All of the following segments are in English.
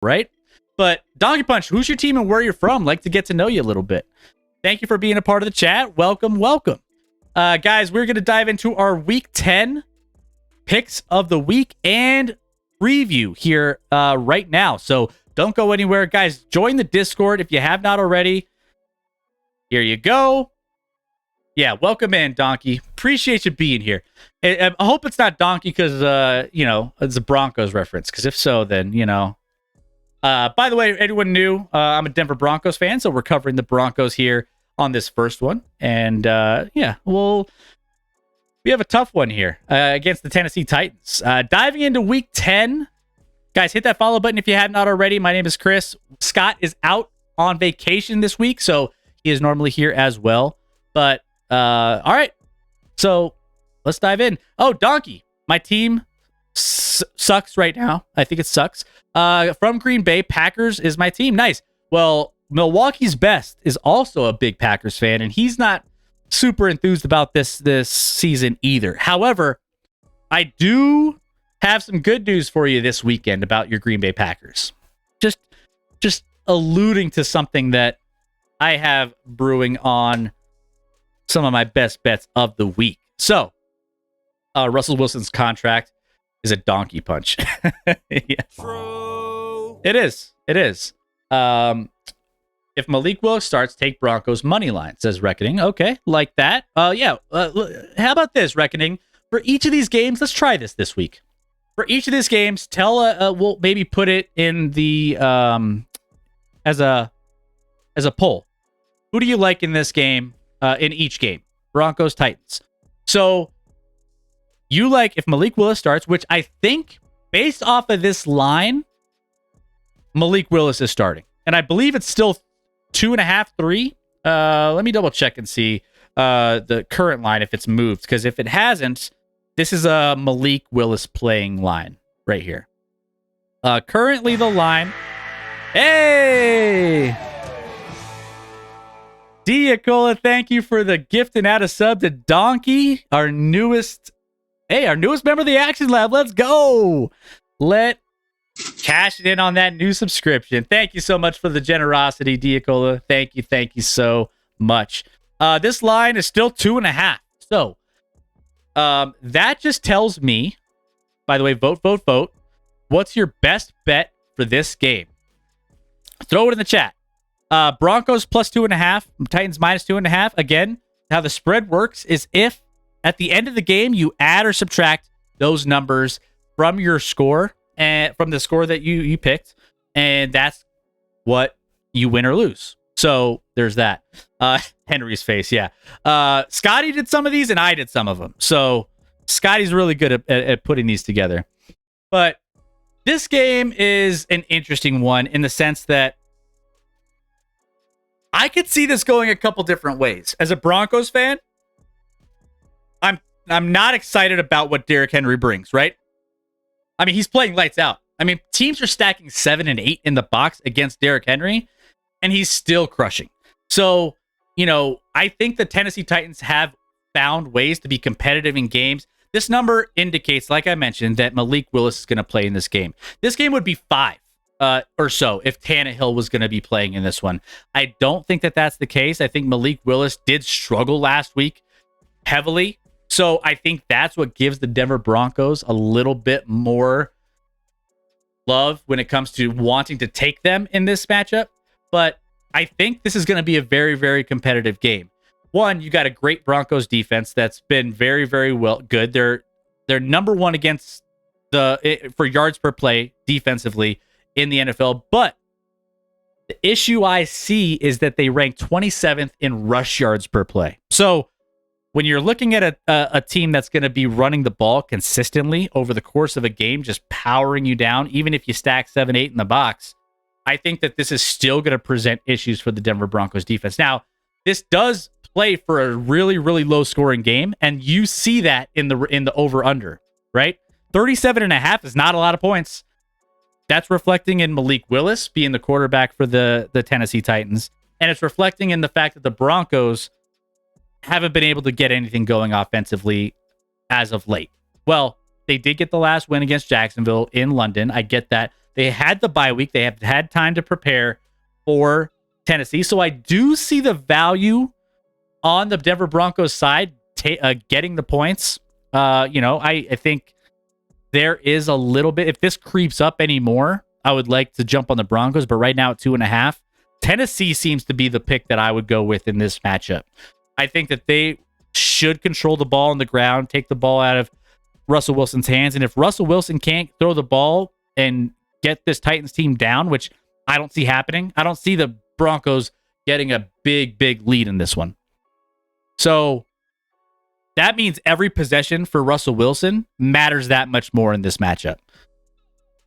right? But Donkey Punch, who's your team and where you're from? Like to get to know you a little bit. Thank you for being a part of the chat. Welcome. Guys, we're going to dive into our Week 10 picks of the week and preview here right now. So don't go anywhere. Guys, join the Discord if you have not already. Here you go. Yeah, welcome in, Donkey. Appreciate you being here. I hope it's not Donkey because, it's a Broncos reference. Because if so, then, by the way, anyone new, I'm a Denver Broncos fan, so we're covering the Broncos here on this first one. And, we have a tough one here against the Tennessee Titans. Diving into Week 10. Guys, hit that follow button if you have not already. My name is Chris. Scott is out on vacation this week, so he is normally here as well. But, all right. So, let's dive in. Oh, Donkey. My team sucks right now. I think it sucks. From Green Bay, Packers is my team. Nice. Well, Milwaukee's Best is also a big Packers fan, and he's not super enthused about this season either. However, I do have some good news for you this weekend about your Green Bay Packers. Just alluding to something that I have brewing on some of my best bets of the week. So, Russell Wilson's contract is a donkey punch. Yeah. True. It is. If Malik Willis starts, take Broncos money line, says Reckoning. Okay, like that. How about this, Reckoning? For each of these games, let's try this week. For each of these games, we'll maybe put it in the as a poll. Who do you like in this game? In each game, Broncos Titans. So you like if Malik Willis starts, which I think based off of this line, Malik Willis is starting, and I believe it's still 2.5, 3. Let me double check and see the current line if it's moved, because if it hasn't, this is a Malik Willis playing line right here. Currently the line. Hey. Diacola, thank you for the gift and add a sub to Donkey, our newest member of the Action Lab. Let's go. Cash it in on that new subscription. Thank you so much for the generosity, Diacola. Thank you so much. This line is still 2.5. So that just tells me, by the way, vote. What's your best bet for this game? Throw it in the chat. Broncos plus 2.5, Titans minus 2.5. Again, how the spread works is if at the end of the game you add or subtract those numbers from your score and from the score that you picked, and that's what you win or lose. So there's that. Henry's face, yeah. Scotty did some of these and I did some of them. So Scotty's really good at putting these together. But this game is an interesting one in the sense that I could see this going a couple different ways. As a Broncos fan, I'm not excited about what Derrick Henry brings, right? I mean, he's playing lights out. I mean, teams are stacking 7 and 8 in the box against Derrick Henry, and he's still crushing. So, I think the Tennessee Titans have found ways to be competitive in games. This number indicates, like I mentioned, that Malik Willis is going to play in this game. This game would be 5. Or so if Tannehill was going to be playing in this one. I don't think that that's the case. I think Malik Willis did struggle last week heavily. So I think that's what gives the Denver Broncos a little bit more love when it comes to wanting to take them in this matchup. But I think this is going to be a very, very competitive game. One, you got a great Broncos defense that's been very, very good. They're number one against for yards per play defensively in the NFL, but the issue I see is that they rank 27th in rush yards per play. So when you're looking at a team that's going to be running the ball consistently over the course of a game, just powering you down, even if you stack 7, 8 in the box, I think that this is still going to present issues for the Denver Broncos defense. Now, this does play for a really, really low scoring game, and you see that in the over-under, right? 37.5 is not a lot of points. That's reflecting in Malik Willis being the quarterback for the Tennessee Titans. And it's reflecting in the fact that the Broncos haven't been able to get anything going offensively as of late. Well, they did get the last win against Jacksonville in London. I get that. They had the bye week. They have had time to prepare for Tennessee. So I do see the value on the Denver Broncos side getting the points. I think there is a little bit. If this creeps up anymore, I would like to jump on the Broncos. But right now at 2.5, Tennessee seems to be the pick that I would go with in this matchup. I think that they should control the ball on the ground, take the ball out of Russell Wilson's hands. And if Russell Wilson can't throw the ball and get this Titans team down, which I don't see happening, I don't see the Broncos getting a big lead in this one. So that means every possession for Russell Wilson matters that much more in this matchup.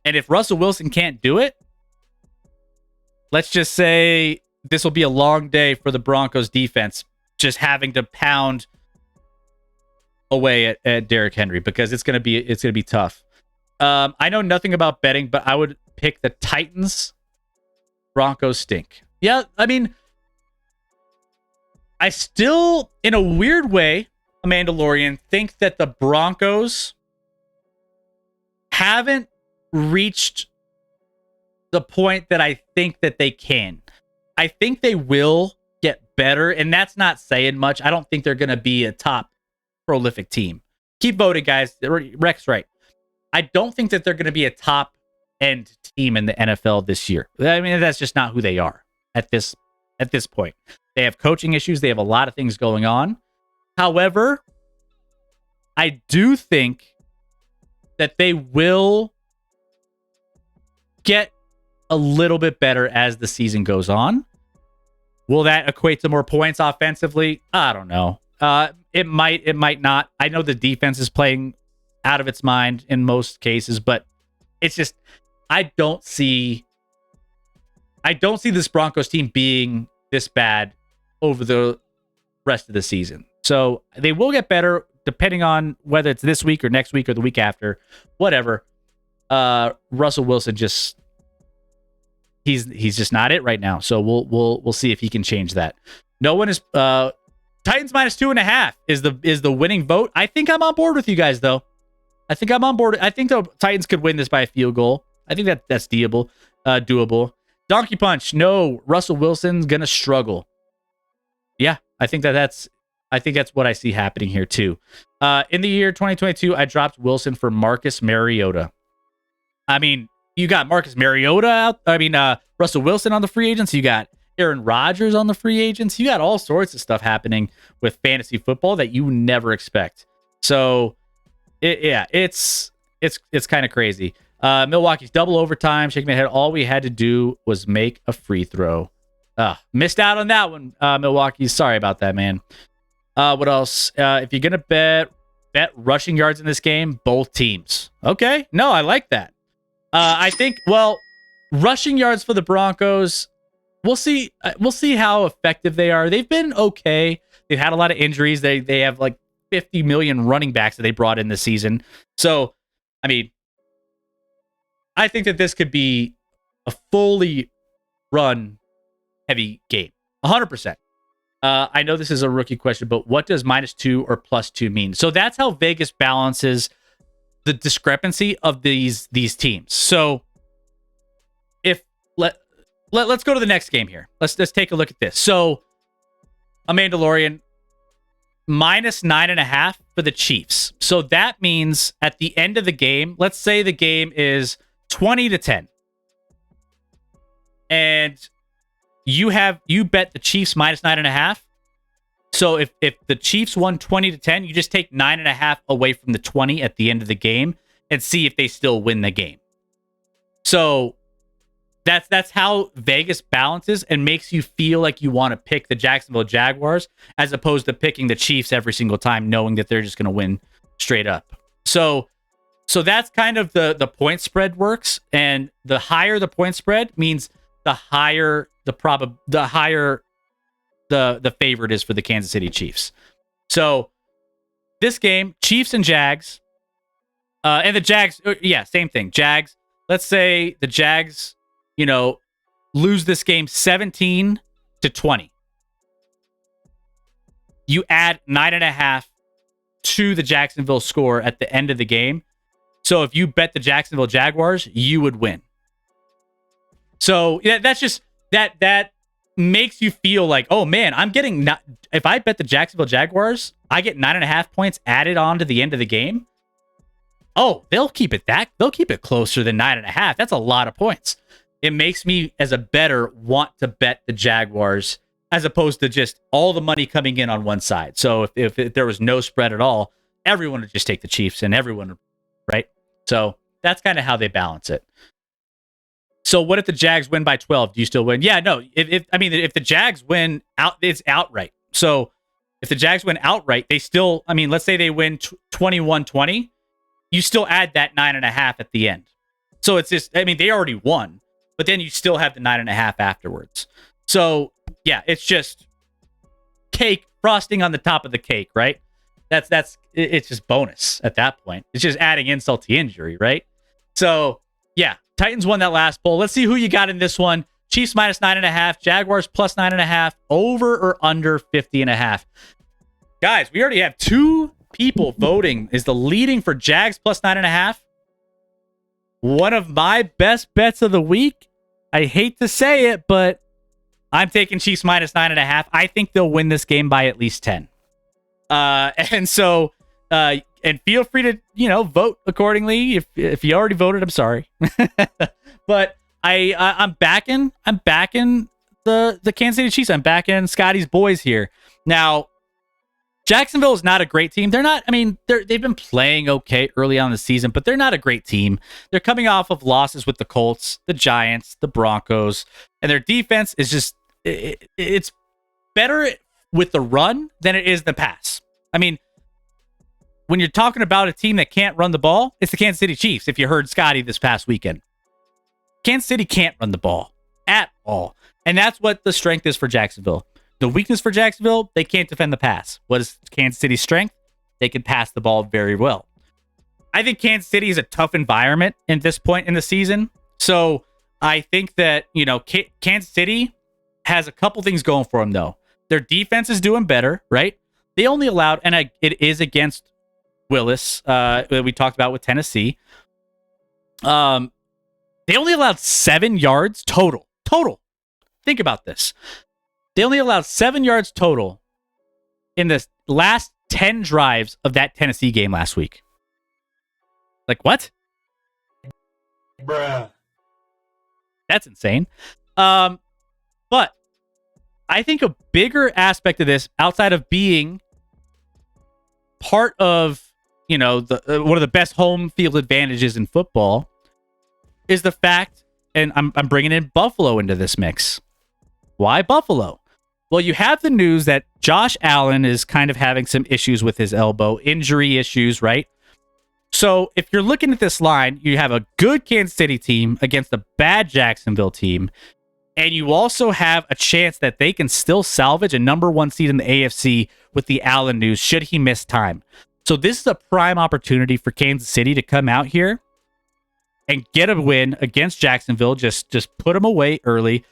And if Russell Wilson can't do it, let's just say this will be a long day for the Broncos defense, just having to pound away at Derrick Henry, because it's gonna be tough. I know nothing about betting, but I would pick the Titans. Broncos stink. Yeah, I mean, I still, in a weird way, a Mandalorian, think that the Broncos haven't reached the point that I think that they can. I think they will get better, and that's not saying much. I don't think they're going to be a top prolific team. Keep voting, guys. Rex right. I don't think that they're going to be a top end team in the NFL this year. I mean, that's just not who they are at this point. They have coaching issues. They have a lot of things going on. However, I do think that they will get a little bit better as the season goes on. Will that equate to more points offensively? I don't know. It might not. I know the defense is playing out of its mind in most cases, but it's just, I don't see this Broncos team being this bad over the rest of the season. So they will get better depending on whether it's this week or next week or the week after, whatever. Russell Wilson he's just not it right now. So we'll see if he can change that. No one is Titans minus 2.5 is the winning vote. I think I'm on board with you guys though. I think I'm on board. I think the Titans could win this by a field goal. I think that's doable. Donkey Punch. No, Russell Wilson's gonna struggle. Yeah, I think that's what I see happening here too. In the year 2022, I dropped Wilson for Marcus Mariota. I mean, you got Marcus Mariota out. I mean, Russell Wilson on the free agents. You got Aaron Rodgers on the free agents. You got all sorts of stuff happening with fantasy football that you never expect. So, it's kind of crazy. Milwaukee's double overtime. Shaking my head. All we had to do was make a free throw. Missed out on that one, Milwaukee. Sorry about that, man. What else? If you're gonna bet rushing yards in this game, both teams. Okay, no, I like that. I think, well, rushing yards for the Broncos. We'll see. We'll see how effective they are. They've been okay. They've had a lot of injuries. They have like 50 million running backs that they brought in this season. So, I mean, I think that this could be a fully run heavy game. 100%. I know this is a rookie question, but what does -2 or +2 mean? So that's how Vegas balances the discrepancy of these teams. So if let's go to the next game here. Let's take a look at this. So a Mandalorian -9.5 for the Chiefs. So that means at the end of the game, let's say the game is 20-10. And you bet the Chiefs -9.5. So if the Chiefs won 20-10, you just take 9.5 away from the 20 at the end of the game and see if they still win the game. So that's how Vegas balances and makes you feel like you want to pick the Jacksonville Jaguars as opposed to picking the Chiefs every single time, knowing that they're just going to win straight up. So that's kind of the point spread works, and the higher the point spread means the higher the favorite is for the Kansas City Chiefs. So this game, Chiefs and Jags, and the Jags, same thing. Jags. Let's say the Jags, lose this game 17-20. You add 9.5 to the Jacksonville score at the end of the game. So if you bet the Jacksonville Jaguars, you would win. So that's just that makes you feel like, oh man, I'm getting not. If I bet the Jacksonville Jaguars, I get 9.5 points added on to the end of the game. Oh, they'll keep it closer than 9.5. That's a lot of points. It makes me, as a bettor, want to bet the Jaguars as opposed to just all the money coming in on one side. So if there was no spread at all, everyone would just take the Chiefs and everyone, right? So that's kind of how they balance it. So what if the Jags win by 12? Do you still win? Yeah, no. If the Jags win out, it's outright. So if the Jags win outright, they still, let's say they win 21-20, you still add that 9.5 at the end. So it's just, they already won, but then you still have the 9.5 afterwards. So yeah, it's just cake, frosting on the top of the cake, right? It's just bonus at that point. It's just adding insult to injury, right? So yeah, Titans won that last poll. Let's see who you got in this one. Chiefs minus 9.5, Jaguars plus 9.5, over or under 50.5. Guys, we already have 2 people voting. Is the leading for Jags plus 9.5. One of my best bets of the week. I hate to say it, but I'm taking Chiefs minus 9.5. I think they'll win this game by at least 10. And feel free to, vote accordingly. If you already voted, I'm sorry. But I'm backing the Kansas City Chiefs. I'm backing Scotty's boys here. Now, Jacksonville is not a great team. They're not, they've been playing okay early on in the season, but they're not a great team. They're coming off of losses with the Colts, the Giants, the Broncos, and their defense is just, it's better with the run than it is the pass. When you're talking about a team that can't run the ball, it's the Kansas City Chiefs, if you heard Scotty this past weekend. Kansas City can't run the ball at all. And that's what the strength is for Jacksonville. The weakness for Jacksonville, they can't defend the pass. What is Kansas City's strength? They can pass the ball very well. I think Kansas City is a tough environment at this point in the season. So I think that, Kansas City has a couple things going for them, though. Their defense is doing better, right? They only allowed, and it is against Willis, we talked about with Tennessee. They only allowed 7 yards total. Think about this. They only allowed 7 yards total in the last 10 drives of that Tennessee game last week. Like, what? Bruh. That's insane. But I think a bigger aspect of this, outside of being part of, one of the best home field advantages in football, is the fact, and I'm bringing in Buffalo into this mix. Why Buffalo? Well, you have the news that Josh Allen is kind of having some issues with his elbow, injury issues, right? So if you're looking at this line, you have a good Kansas City team against a bad Jacksonville team, and you also have a chance that they can still salvage a number 1 seed in the AFC with the Allen news, should he miss time. So this is a prime opportunity for Kansas City to come out here and get a win against Jacksonville. Just put them away early.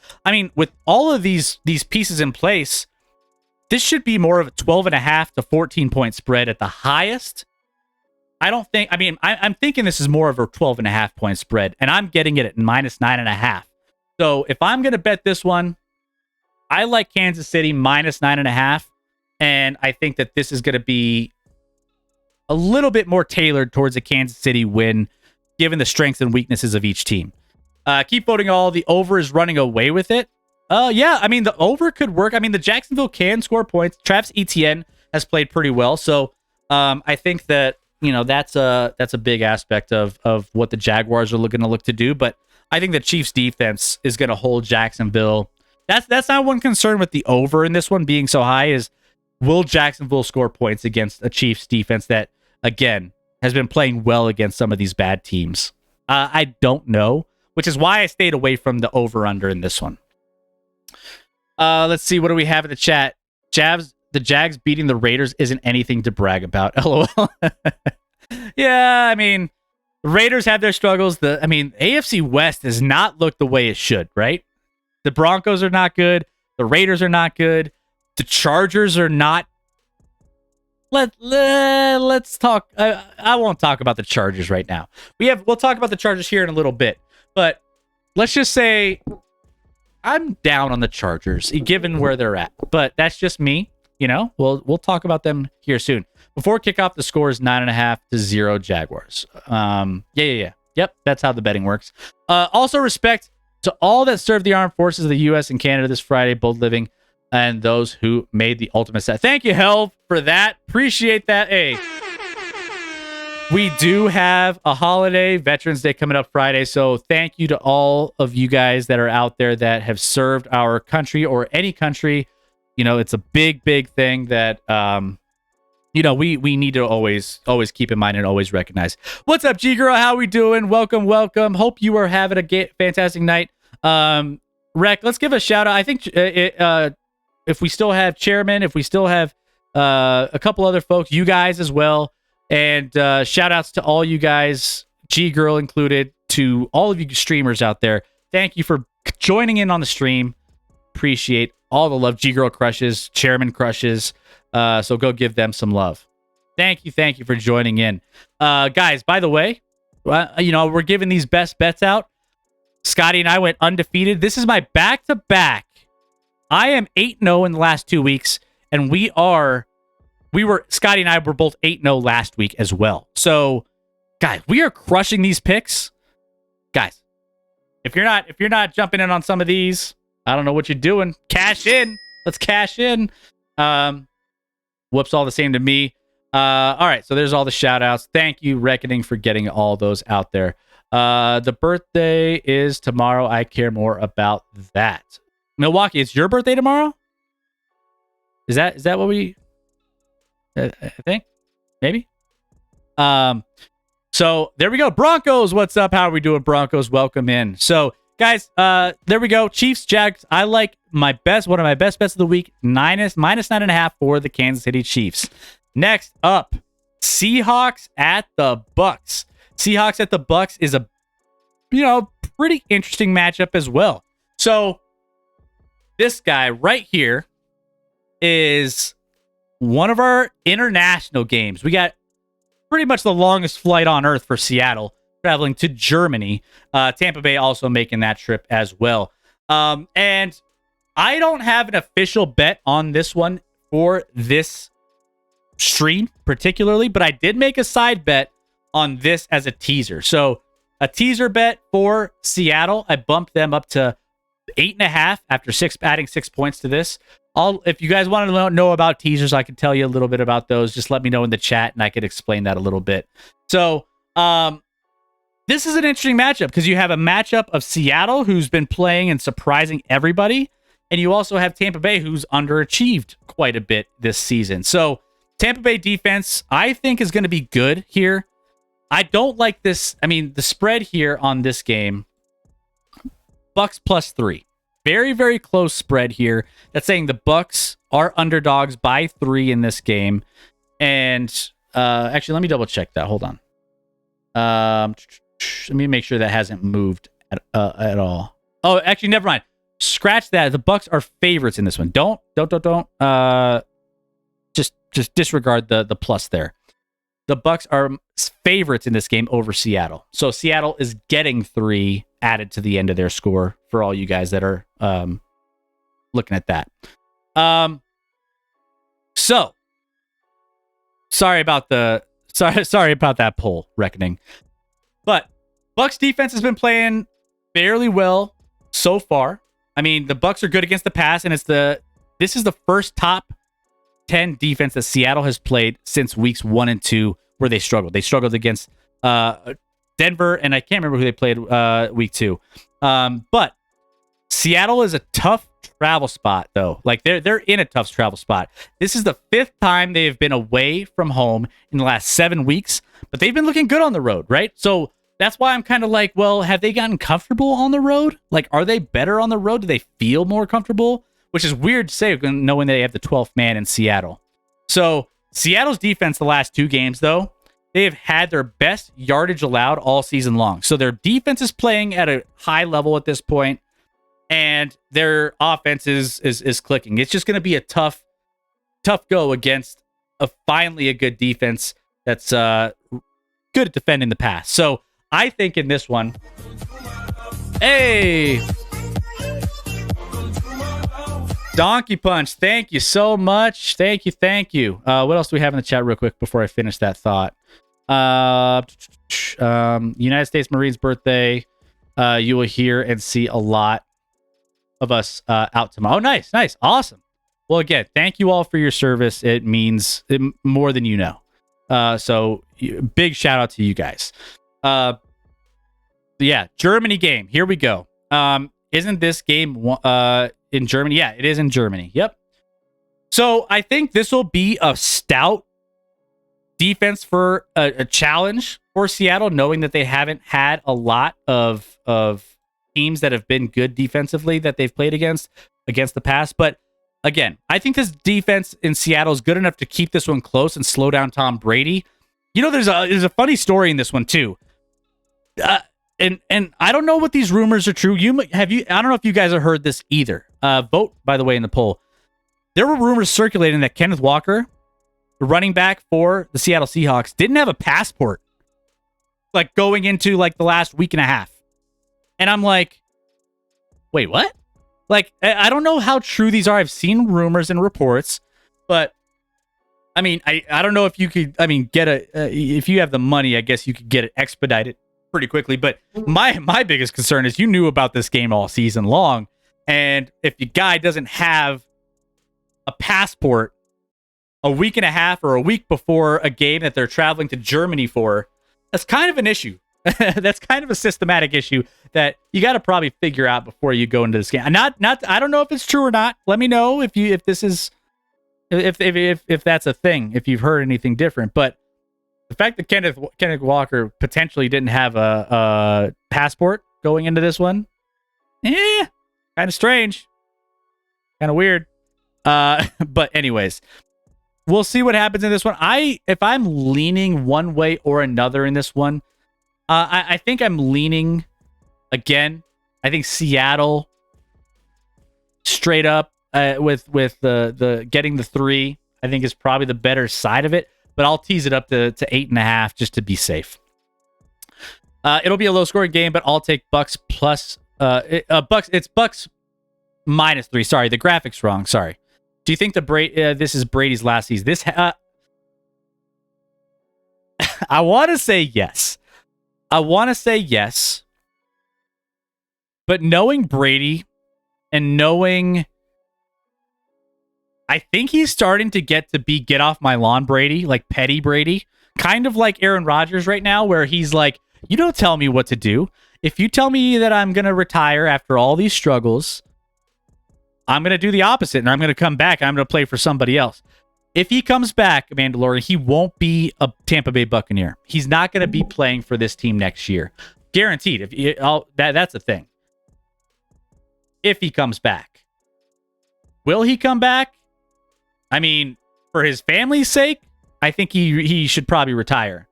With all of these pieces in place, this should be more of a 12.5 to 14 point spread at the highest. I'm thinking this is more of a 12.5 point spread, and I'm getting it at minus 9.5. So if I'm going to bet this one, I like Kansas City minus 9.5, and I think that this is going to be a little bit more tailored towards a Kansas City win, given the strengths and weaknesses of each team. Keep voting all. The over is running away with it. The over could work. The Jacksonville can score points. Travis Etienne has played pretty well. So I think that, that's a big aspect of what the Jaguars are looking to look to do. But I think the Chiefs defense is going to hold Jacksonville. That's not one concern with the over in this one being so high, is will Jacksonville score points against a Chiefs defense that, again, has been playing well against some of these bad teams? I don't know, which is why I stayed away from the over-under in this one. Let's see. What do we have in the chat? The Jags beating the Raiders isn't anything to brag about. LOL. Yeah, the Raiders have their struggles. AFC West does not look the way it should, right? The Broncos are not good. The Raiders are not good. The Chargers are not. Let's talk. I won't talk about the Chargers right now. We'll talk about the Chargers here in a little bit. But let's just say I'm down on the Chargers, given where they're at. But that's just me. You know, we'll talk about them here soon. Before kickoff, the score is 9.5-0 Jaguars. Yeah. Yep, that's how the betting works. Also, respect to all that served the armed forces of the U.S. and Canada this Friday, both living and those who made the ultimate set. Thank you, Helv, for that. Appreciate that. Hey, we do have a holiday, Veterans Day, coming up Friday. So thank you to all of you guys that are out there that have served our country or any country. You know, it's a big, big thing that, you know, we need to always keep in mind and always recognize. What's up, G-Girl? How we doing? Welcome. Hope you are having a fantastic night. Rec, let's give a shout out. I think if we still have Chairman, if we still have a couple other folks, you guys as well. And shout outs to all you guys, G-Girl included, to all of you streamers out there. Thank you for joining in on the stream. Appreciate all the love. G-Girl crushes, Chairman crushes. So go give them some love. Thank you for joining in. Guys, by the way, you know, we're giving these best bets out. Scotty and I went undefeated. This is my back-to-back. I am 8-0 in the last 2 weeks, and Scotty and I were both 8-0 last week as well. So, guys, we are crushing these picks. Guys, if you're not jumping in on some of these, I don't know what you're doing. Cash in. Let's cash in. Whoops, all the same to me. All right, so there's all the shout outs. Thank you, Reckoning, for getting all those out there. The birthday is tomorrow. I care more about that. Milwaukee, it's your birthday tomorrow? Is that what we I think? Maybe? So there we go. Broncos, what's up? How are we doing, Broncos? Welcome in. So guys, there we go. Chiefs, Jags. I like one of my best bets of the week, minus 9.5 for the Kansas City Chiefs. Next up, Seahawks at the Bucks. Seahawks at the Bucks is a, you know, pretty interesting matchup as well. So this guy right here is one of our international games. We got pretty much the longest flight on earth for Seattle, traveling to Germany. Tampa Bay also making that trip as well. And I don't have an official bet on this one for this stream particularly, but I did make a side bet on this as a teaser. So a teaser bet for Seattle, I bumped them up to 8.5 after adding 6 points to this. If you guys want to know about teasers, I can tell you a little bit about those. Just let me know in the chat and I could explain that a little bit. So, this is an interesting matchup because you have a matchup of Seattle, who's been playing and surprising everybody, and you also have Tampa Bay, who's underachieved quite a bit this season. So, Tampa Bay defense, I think, is going to be good here. I don't like this. I mean, the spread here on this game, Bucks +3. Very, very close spread here. That's saying the Bucks are underdogs by 3 in this game. And actually, let me double check that. Hold on. Let me make sure that hasn't moved at all. Oh, actually, never mind. Scratch that. The Bucks are favorites in this one. Don't. Just disregard the plus there. The Bucks are favorites in this game over Seattle. So Seattle is getting 3 added to the end of their score for all you guys that are looking at that. So sorry about that poll, Reckoning. But Bucks defense has been playing fairly well so far. I mean, the Bucks are good against the pass, and this is the first top 10 defense that Seattle has played since weeks 1 and 2 where they struggled. They struggled against Denver, and I can't remember who they played week 2. But Seattle is a tough travel spot, though. Like they're in a tough travel spot. This is the 5th time they have been away from home in the last 7 weeks, but they've been looking good on the road, right? So that's why I'm kind of like, well, have they gotten comfortable on the road? Like, are they better on the road? Do they feel more comfortable? Which is weird to say, knowing they have the 12th man in Seattle. So Seattle's defense the last 2 games, though, they have had their best yardage allowed all season long. So their defense is playing at a high level at this point, and their offense is clicking. It's just going to be a tough go against finally a good defense that's good at defending the pass. So I think in this one, Hey, Donkey Punch, thank you so much. Thank you. What else do we have in the chat real quick before I finish that thought? United States Marines birthday. You will hear and see a lot of us out tomorrow. Oh, nice. Awesome. Well, again, thank you all for your service. It means more than you know. So big shout out to you guys. Yeah, Germany game. Here we go. Isn't this game in Germany? Yeah, it is in Germany. Yep. So I think this will be a stout defense for a challenge for Seattle, knowing that they haven't had a lot of teams that have been good defensively that they've played against the past. But again, I think this defense in Seattle is good enough to keep this one close and slow down Tom Brady. You know, there's a funny story in this one too. And I don't know what these rumors are true. I don't know if you guys have heard this either. Vote, by the way, in the poll. There were rumors circulating that Kenneth Walker, the running back for the Seattle Seahawks, didn't have a passport, like going into like the last week and a half. And I'm like, wait, what? Like, I don't know how true these are. I've seen rumors and reports, but I mean, I don't know if you could, get if you have the money, I guess you could get it expedited pretty quickly. But my biggest concern is you knew about this game all season long. And if the guy doesn't have a passport a week and a half or a week before a game that they're traveling to Germany for, that's kind of an issue. That's kind of a systematic issue that you got to probably figure out before you go into this game. I don't know if it's true or not. Let me know if that's a thing, if you've heard anything different. But the fact that Kenneth Walker potentially didn't have a passport going into this one, kind of strange, kind of weird. But anyways, we'll see what happens in this one. If I'm leaning one way or another in this one, I think I'm leaning again. I think Seattle straight up with the getting the 3, I think is probably the better side of it. But I'll tease it up to 8.5 just to be safe. It'll be a low scoring game, but I'll take Bucks plus Bucks. It's Bucks -3. Sorry, the graphic's wrong. Sorry. Do you think this is Brady's last season? This I want to say yes. But knowing Brady and knowing, I think he's starting to get off my lawn Brady, like petty Brady, kind of like Aaron Rodgers right now, where he's like, you don't tell me what to do. If you tell me that I'm going to retire after all these struggles, I'm going to do the opposite, and I'm going to come back. I'm going to play for somebody else. If he comes back, Mandalorian, he won't be a Tampa Bay Buccaneer. He's not going to be playing for this team next year. Guaranteed. That's the thing. If he comes back. Will he come back? I mean, for his family's sake, I think he should probably retire.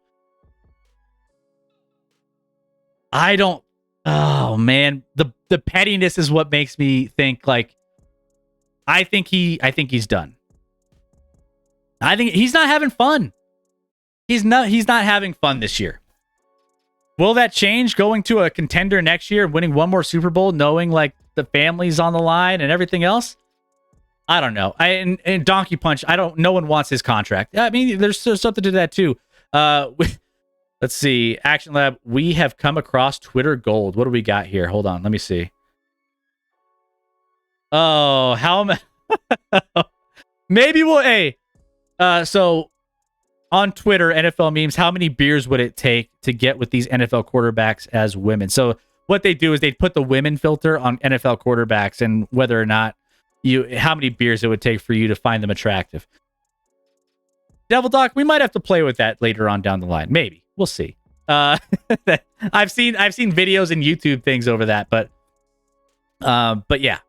I don't... Oh, man. The pettiness is what makes me think, like, I think he's done. I think he's not having fun. He's not having fun this year. Will that change going to a contender next year and winning one more Super Bowl, knowing like the family's on the line and everything else? I don't know. And Donkey Punch, no one wants his contract. I mean, there's something to that too. Let's see. ActionLab, we have come across Twitter gold. What do we got here? Hold on. Let me see. Oh, how am I? Maybe we'll, so on Twitter, NFL memes, how many beers would it take to get with these NFL quarterbacks as women? So what they do is they put the women filter on NFL quarterbacks and whether or not how many beers it would take for you to find them attractive. Devil Doc, we might have to play with that later on down the line. Maybe. We'll see. I've seen videos and YouTube things over that, but yeah.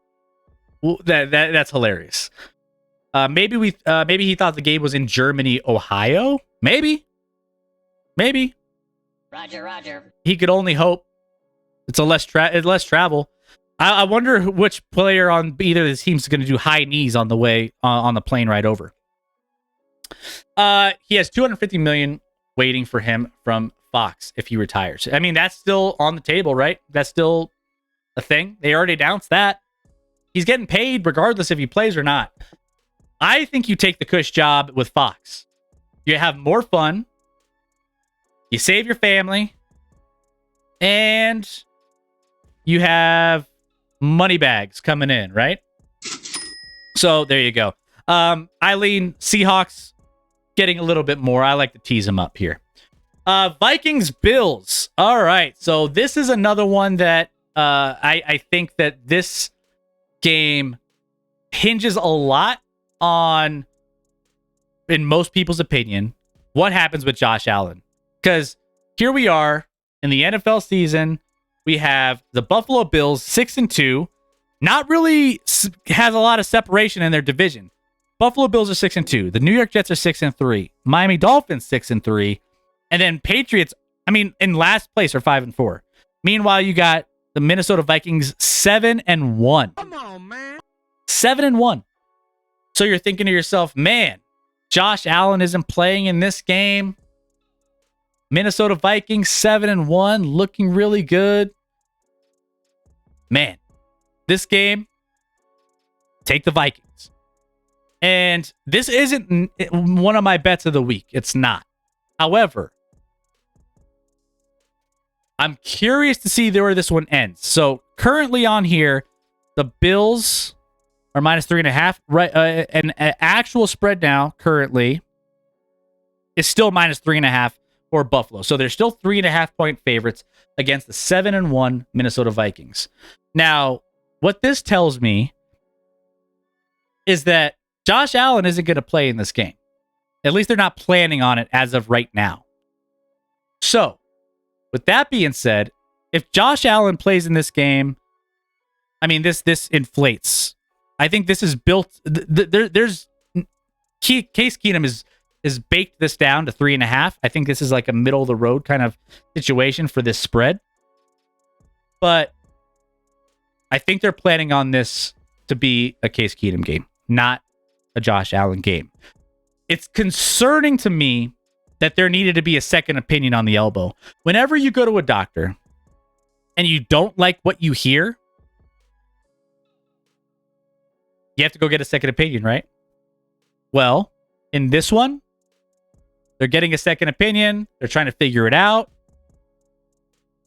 Well, that's hilarious. Maybe he thought the game was in Germany, Ohio. Maybe. Roger. He could only hope. It's less travel. I wonder which player on either of the teams is going to do high knees on the way on the plane ride over. He has $250 million waiting for him from Fox if he retires. I mean, that's still on the table, right? That's still a thing. They already announced that. He's getting paid regardless if he plays or not. I think you take the cush job with Fox. You have more fun. You save your family. And you have money bags coming in, right? So there you go. I lean Seahawks getting a little bit more. I like to tease them up here. Vikings Bills. All right. So this is another one that I think that this game hinges a lot on, in most people's opinion, what happens with Josh Allen. Because here we are in the NFL season. We have the Buffalo Bills 6-2. Not really has a lot of separation in their division. Buffalo Bills are 6-2. The New York Jets are 6-3. Miami Dolphins 6-3. And then Patriots, in last place are 5-4. Meanwhile, you got the Minnesota Vikings 7-1. Come on, man. 7-1. So you're thinking to yourself, man, Josh Allen isn't playing in this game. Minnesota Vikings 7-1, looking really good. Man, this game, take the Vikings. And this isn't one of my bets of the week. It's not. However, I'm curious to see where this one ends. So currently on here, the Bills are -3.5. Right, an actual spread now currently is still -3.5 for Buffalo. So they're still 3.5 point favorites against the 7-1 Minnesota Vikings. Now, what this tells me is that Josh Allen isn't going to play in this game. At least they're not planning on it as of right now. So, with that being said, if Josh Allen plays in this game, this inflates. I think this is built. There's Case Keenum is baked this down to 3.5. I think this is like a middle of the road kind of situation for this spread. But I think they're planning on this to be a Case Keenum game, not a Josh Allen game. It's concerning to me that there needed to be a second opinion on the elbow. Whenever you go to a doctor and you don't like what you hear, you have to go get a second opinion, right? Well, in this one, they're getting a second opinion. They're trying to figure it out.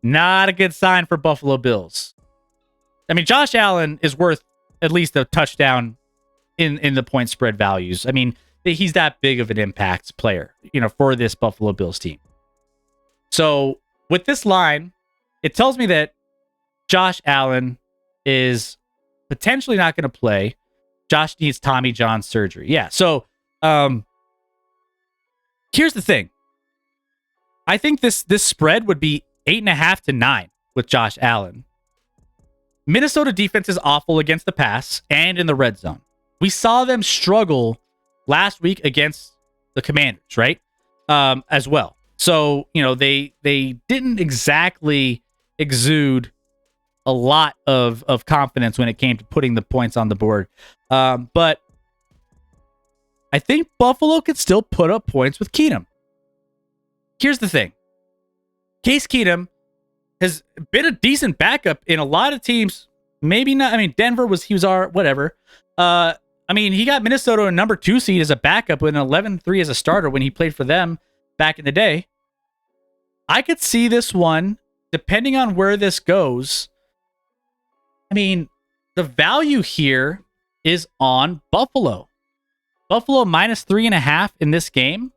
Not a good sign for Buffalo Bills. Josh Allen is worth at least a touchdown in the point spread values. He's that big of an impact player, for this Buffalo Bills team. So with this line, it tells me that Josh Allen is potentially not going to play. Josh needs Tommy John surgery. Yeah. So here's the thing. I think this spread would be 8.5 to 9 with Josh Allen. Minnesota defense is awful against the pass and in the red zone. We saw them struggle last week against the Commanders, right? As well. So, they didn't exactly exude a lot of confidence when it came to putting the points on the board. But I think Buffalo could still put up points with Keenum. Here's the thing. Case Keenum has been a decent backup in a lot of teams. Maybe not. Denver was whatever. He got Minnesota a number 2 seed as a backup with an 11-3 as a starter when he played for them back in the day. I could see this one, depending on where this goes. The value here is on Buffalo. Buffalo -3.5 in this game.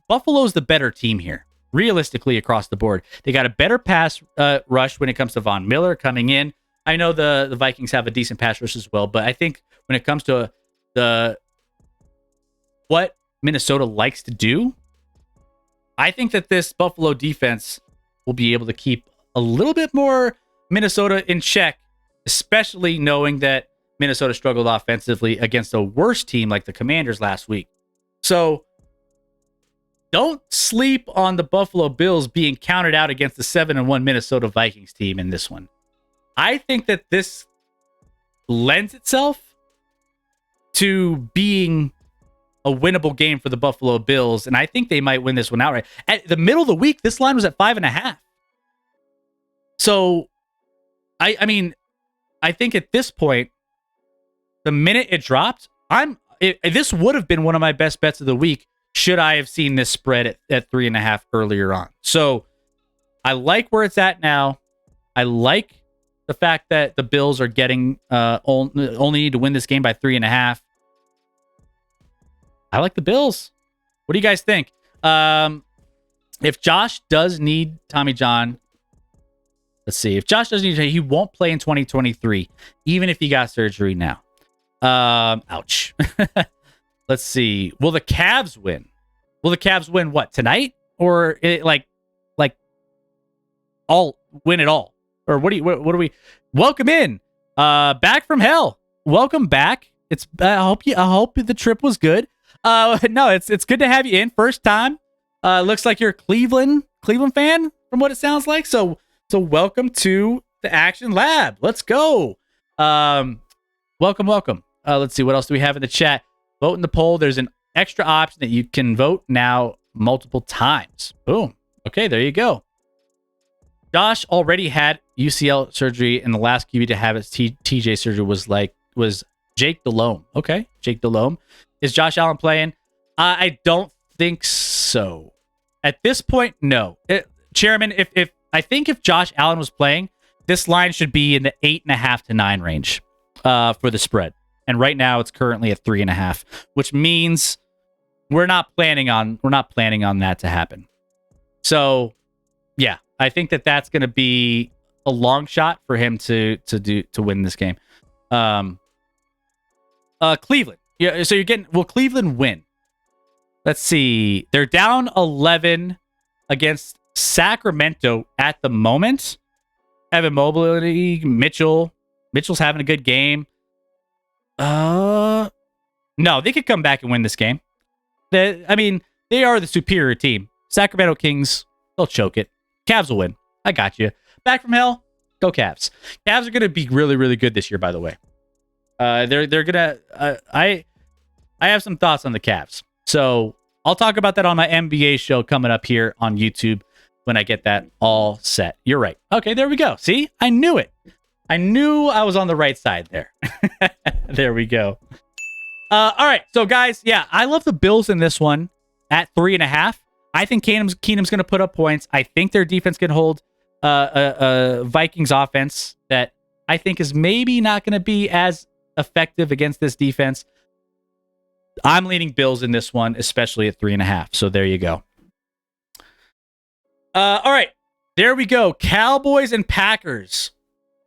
Buffalo's the better team here, realistically across the board. They got a better pass rush when it comes to Von Miller coming in. I know the Vikings have a decent pass rush as well, but I think when it comes to what Minnesota likes to do, I think that this Buffalo defense will be able to keep a little bit more Minnesota in check, especially knowing that Minnesota struggled offensively against a worse team like the Commanders last week. So don't sleep on the Buffalo Bills being counted out against the 7-1 Minnesota Vikings team in this one. I think that this lends itself to being a winnable game for the Buffalo Bills, and I think they might win this one outright. At the middle of the week, this line was at 5.5. So, I mean, I think at this point, the minute it dropped, this would have been one of my best bets of the week should I have seen this spread at 3.5 earlier on. So I like where it's at now. I like the fact that the Bills are getting only need to win this game by 3.5. I like the Bills. What do you guys think? If Josh does need Tommy John, let's see. If Josh does need, he won't play in 2023, even if he got surgery now. Ouch. Let's see. Will the Cavs win? Will the Cavs win what, tonight? Or all win it all? Or what do we welcome in? Back from hell. Welcome back. I hope the trip was good. No, it's good to have you in. First time. Looks like you're a Cleveland fan from what it sounds like. So welcome to the Action Lab. Let's go. Welcome. Let's see, what else do we have in the chat? Vote in the poll. There's an extra option that you can vote now multiple times. Boom. Okay, there you go. Josh already had UCL surgery, and the last QB to have his TJ surgery was Jake Delhomme. Okay, Jake Delhomme. Is Josh Allen playing? I don't think so. At this point, no. Chairman, if Josh Allen was playing, this line should be in the 8.5 to 9 range for the spread. And right now it's currently at 3.5, which means we're not planning on that to happen. So yeah, I think that's going to be a long shot for him to win this game. Cleveland. Yeah, so will Cleveland win? Let's see. They're down 11 against Sacramento at the moment. Evan Mobley, Mitchell's having a good game. No, they could come back and win this game. They are the superior team. Sacramento Kings, they'll choke it. Cavs will win. I got you. Back from hell, go Cavs. Cavs are going to be really, really good this year, by the way. They're going to... I have some thoughts on the Cavs. So I'll talk about that on my NBA show coming up here on YouTube when I get that all set. You're right. Okay, there we go. See? I knew it. I knew I was on the right side there. There we go. All right. So, guys, yeah, I love the Bills in this one at 3.5. I think Keenum's going to put up points. I think their defense can hold a Vikings offense that I think is maybe not going to be as effective against this defense. I'm leaning Bills in this one, especially at 3.5. So there you go. All right. There we go. Cowboys and Packers.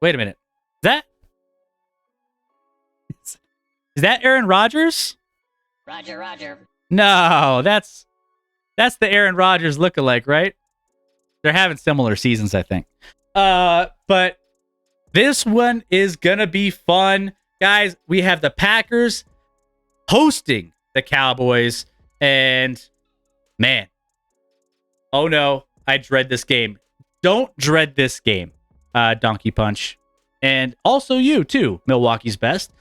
Wait a minute. Is that Aaron Rodgers? Roger. No, that's the Aaron Rodgers lookalike, right? They're having similar seasons, I think. But this one is gonna be fun, guys. We have the Packers hosting the Cowboys, and man, oh no, I dread this game. Don't dread this game, Donkey Punch, and also you too, Milwaukee's best.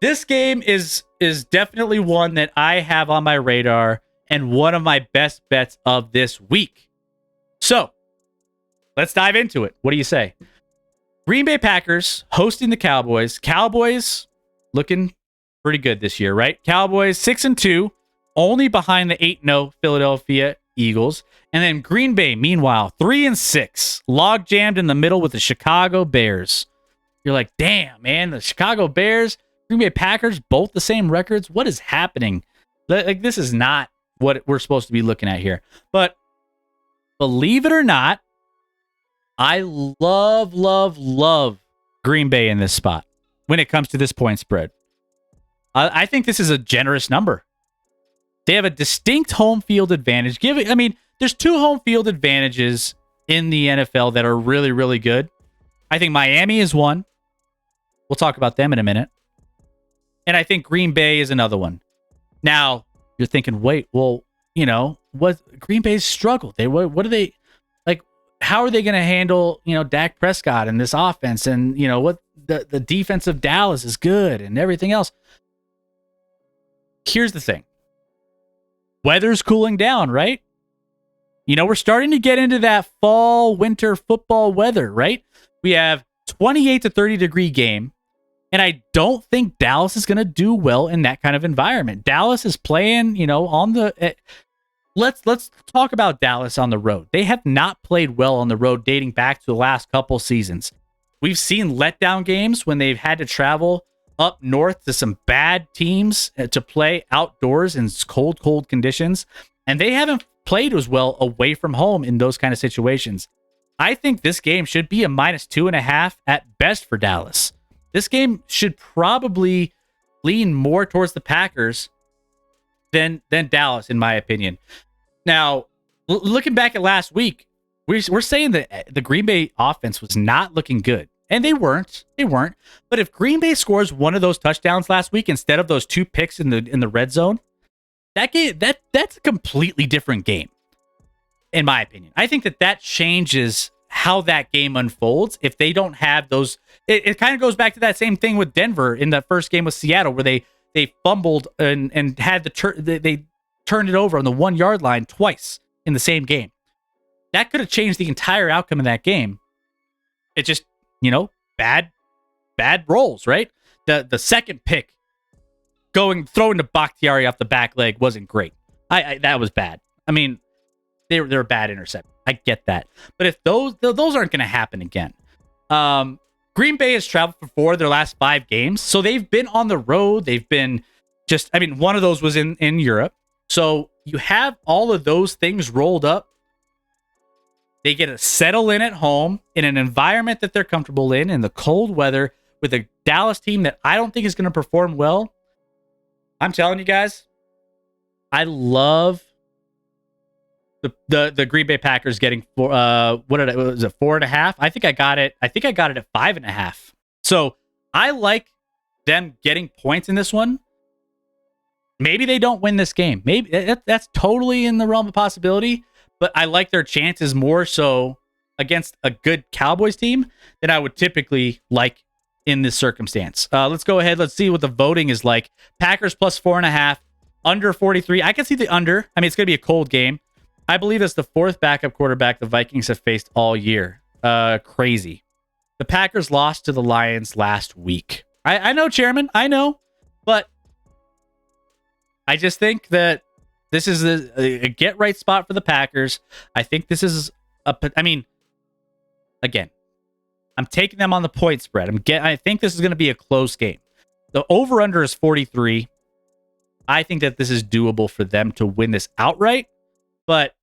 This game is definitely one that I have on my radar and one of my best bets of this week. So let's dive into it. What do you say? Green Bay Packers hosting the Cowboys. Cowboys looking pretty good this year, right? Cowboys 6-2, only behind the 8-0 Philadelphia Eagles. And then Green Bay, meanwhile, 3-6, log jammed in the middle with the Chicago Bears. You're like, damn, man, the Chicago Bears, Green Bay Packers, both the same records. What is happening? Like, this is not what we're supposed to be looking at here. But believe it or not, I love Green Bay in this spot when it comes to this point spread. I think this is a generous number. They have a distinct home field advantage. There's 2 home field advantages in the NFL that are really, really good. I think Miami is one. We'll talk about them in a minute. And I think Green Bay is another one. Now, you're thinking, wait, well, what Green Bay's struggled. What are they like? How are they going to handle, Dak Prescott and this offense? And, what the defense of Dallas is good and everything else. Here's the thing. Weather's cooling down, right? We're starting to get into that fall, winter football weather, right? We have 28 to 30 degree game. And I don't think Dallas is going to do well in that kind of environment. Dallas is playing, on the. Let's talk about Dallas on the road. They have not played well on the road dating back to the last couple seasons. We've seen letdown games when they've had to travel up north to some bad teams to play outdoors in cold conditions. And they haven't played as well away from home in those kind of situations. I think this game should be a -2.5 at best for Dallas. This game should probably lean more towards the Packers than Dallas, in my opinion. Now, looking back at last week, we're saying that the Green Bay offense was not looking good. And they weren't. But if Green Bay scores one of those touchdowns last week instead of those 2 picks in the red zone, that's a completely different game, in my opinion. I think that changes how that game unfolds if they don't have those. It kind of goes back to that same thing with Denver in that first game with Seattle, where they fumbled and had they turned it over on the 1 yard line twice in the same game. That could have changed the entire outcome of that game. It just, bad rolls, right? The second pick throwing to Bakhtiari off the back leg wasn't great. That was bad. I mean, they were a bad intercept. I get that. But if those aren't going to happen again. Green Bay has traveled for 4 of their last 5 games. So they've been on the road. They've been one of those was in Europe. So you have all of those things rolled up. They get to settle in at home in an environment that they're comfortable in the cold weather with a Dallas team that I don't think is going to perform well. I'm telling you guys, I love the Green Bay Packers getting was it 4.5? I think I got it at 5.5. So I like them getting points in this one. Maybe they don't win this game. Maybe that's totally in the realm of possibility. But I like their chances more so against a good Cowboys team than I would typically like in this circumstance. Let's go ahead. Let's see what the voting is like. Packers plus 4.5, under 43. I can see the under. I mean, it's going to be a cold game. I believe it's the 4th backup quarterback the Vikings have faced all year. Crazy. The Packers lost to the Lions last week. I know, Chairman. I know. But I just think that this is a get-right spot for the Packers. I think this is again, I'm taking them on the point spread. I think this is going to be a close game. The over-under is 43. I think that this is doable for them to win this outright, but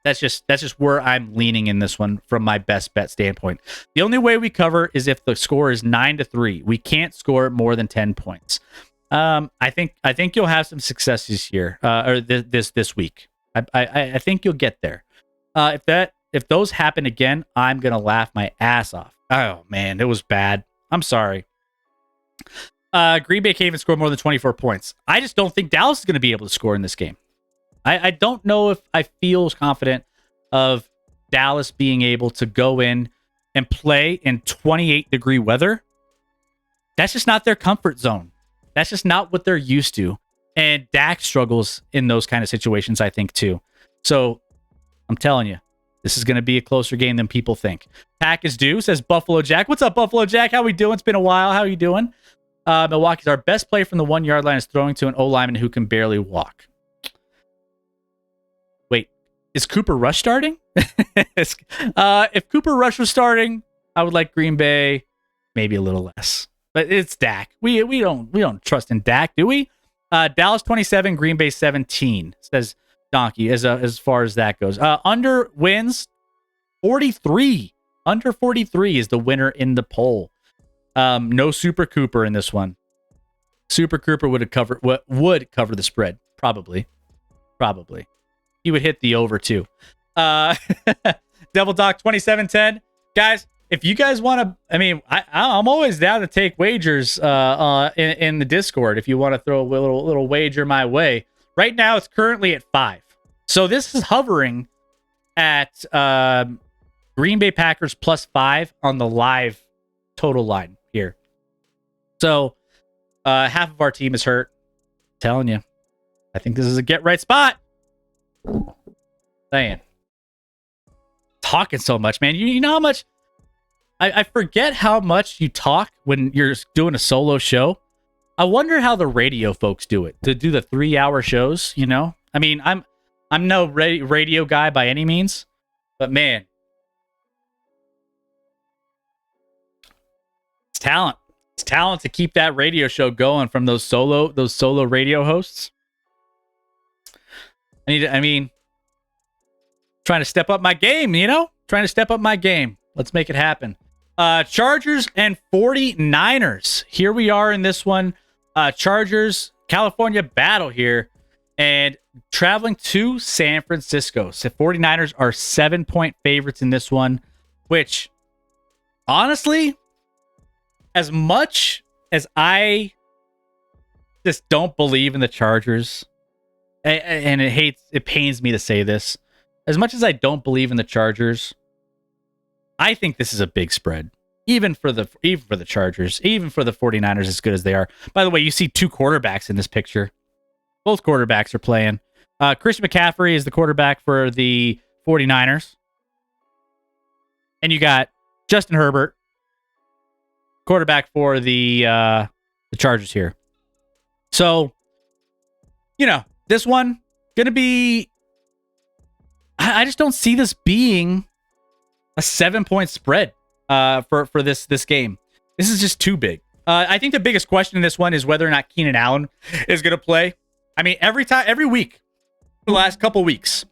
that's just where I'm leaning in this one from my best bet standpoint. The only way we cover is if the score is 9-3. We can't score more than 10 points. I think you'll have some success this year, or this week. I think you'll get there. If those happen again, I'm gonna laugh my ass off. Oh man, it was bad. I'm sorry. Green Bay can't even score more than 24 points. I just don't think Dallas is gonna be able to score in this game. I don't know if I feel confident of Dallas being able to go in and play in 28-degree weather. That's just not their comfort zone. That's just not what they're used to. And Dak struggles in those kind of situations, I think, too. So I'm telling you, this is going to be a closer game than people think. Pack is due, says Buffalo Jack. What's up, Buffalo Jack? How we doing? It's been a while. How are you doing? Milwaukee's our best play from the 1 yard line is throwing to an O-lineman who can barely walk. Wait, is Cooper Rush starting? If Cooper Rush was starting, I would like Green Bay maybe a little less. But it's Dak. We don't trust in Dak, do we? Dallas 27, Green Bay 17, says Donkey, as far as that goes. Under wins 43. Under 43 is the winner in the poll. No Super Cooper in this one. Super Cooper would cover the spread. Probably. He would hit the over too. Devil Doc 2710. Guys, if you guys want to, I'm always down to take wagers in the Discord. If you want to throw a little wager my way, right now it's currently at 5. So this is hovering at Green Bay Packers plus 5 on the live total line here. So half of our team is hurt. I'm telling you, I think this is a get right spot. Saying. Talking so much, man. You know how much... I forget how much you talk when you're doing a solo show. I wonder how the radio folks do it. To do the 3-hour shows, you know? I mean, I'm no radio guy by any means. But man... It's talent. It's talent to keep that radio show going from those solo radio hosts. Trying to step up my game, you know? Trying to step up my game. Let's make it happen. Chargers and 49ers. Here we are in this one. Chargers, California battle here. And traveling to San Francisco. So 49ers are 7-point favorites in this one. Which, honestly, as much as I just don't believe in the Chargers, and it pains me to say this, as much as I don't believe in the Chargers, I think this is a big spread. Even for the Chargers, even for the 49ers, as good as they are. By the way, you see two quarterbacks in this picture. Both quarterbacks are playing. Christian McCaffrey is the quarterback for the 49ers. And you got Justin Herbert, quarterback for the Chargers here. So, you know, this one going to be... I just don't see this being a 7-point spread for this game. This is just too big. I think the biggest question in this one is whether or not Keenan Allen is going to play. I mean, every week, the last couple weeks,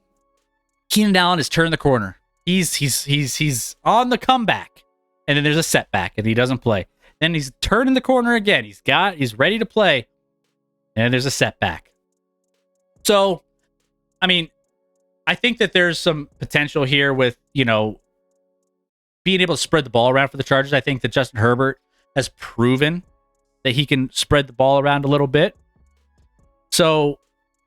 Keenan Allen has turned the corner. He's on the comeback, and then there's a setback, and he doesn't play. Then he's turning the corner again. He's ready to play, and then there's a setback. So, I mean, I think that there's some potential here with, you know, being able to spread the ball around for the Chargers. I think that Justin Herbert has proven that he can spread the ball around a little bit. So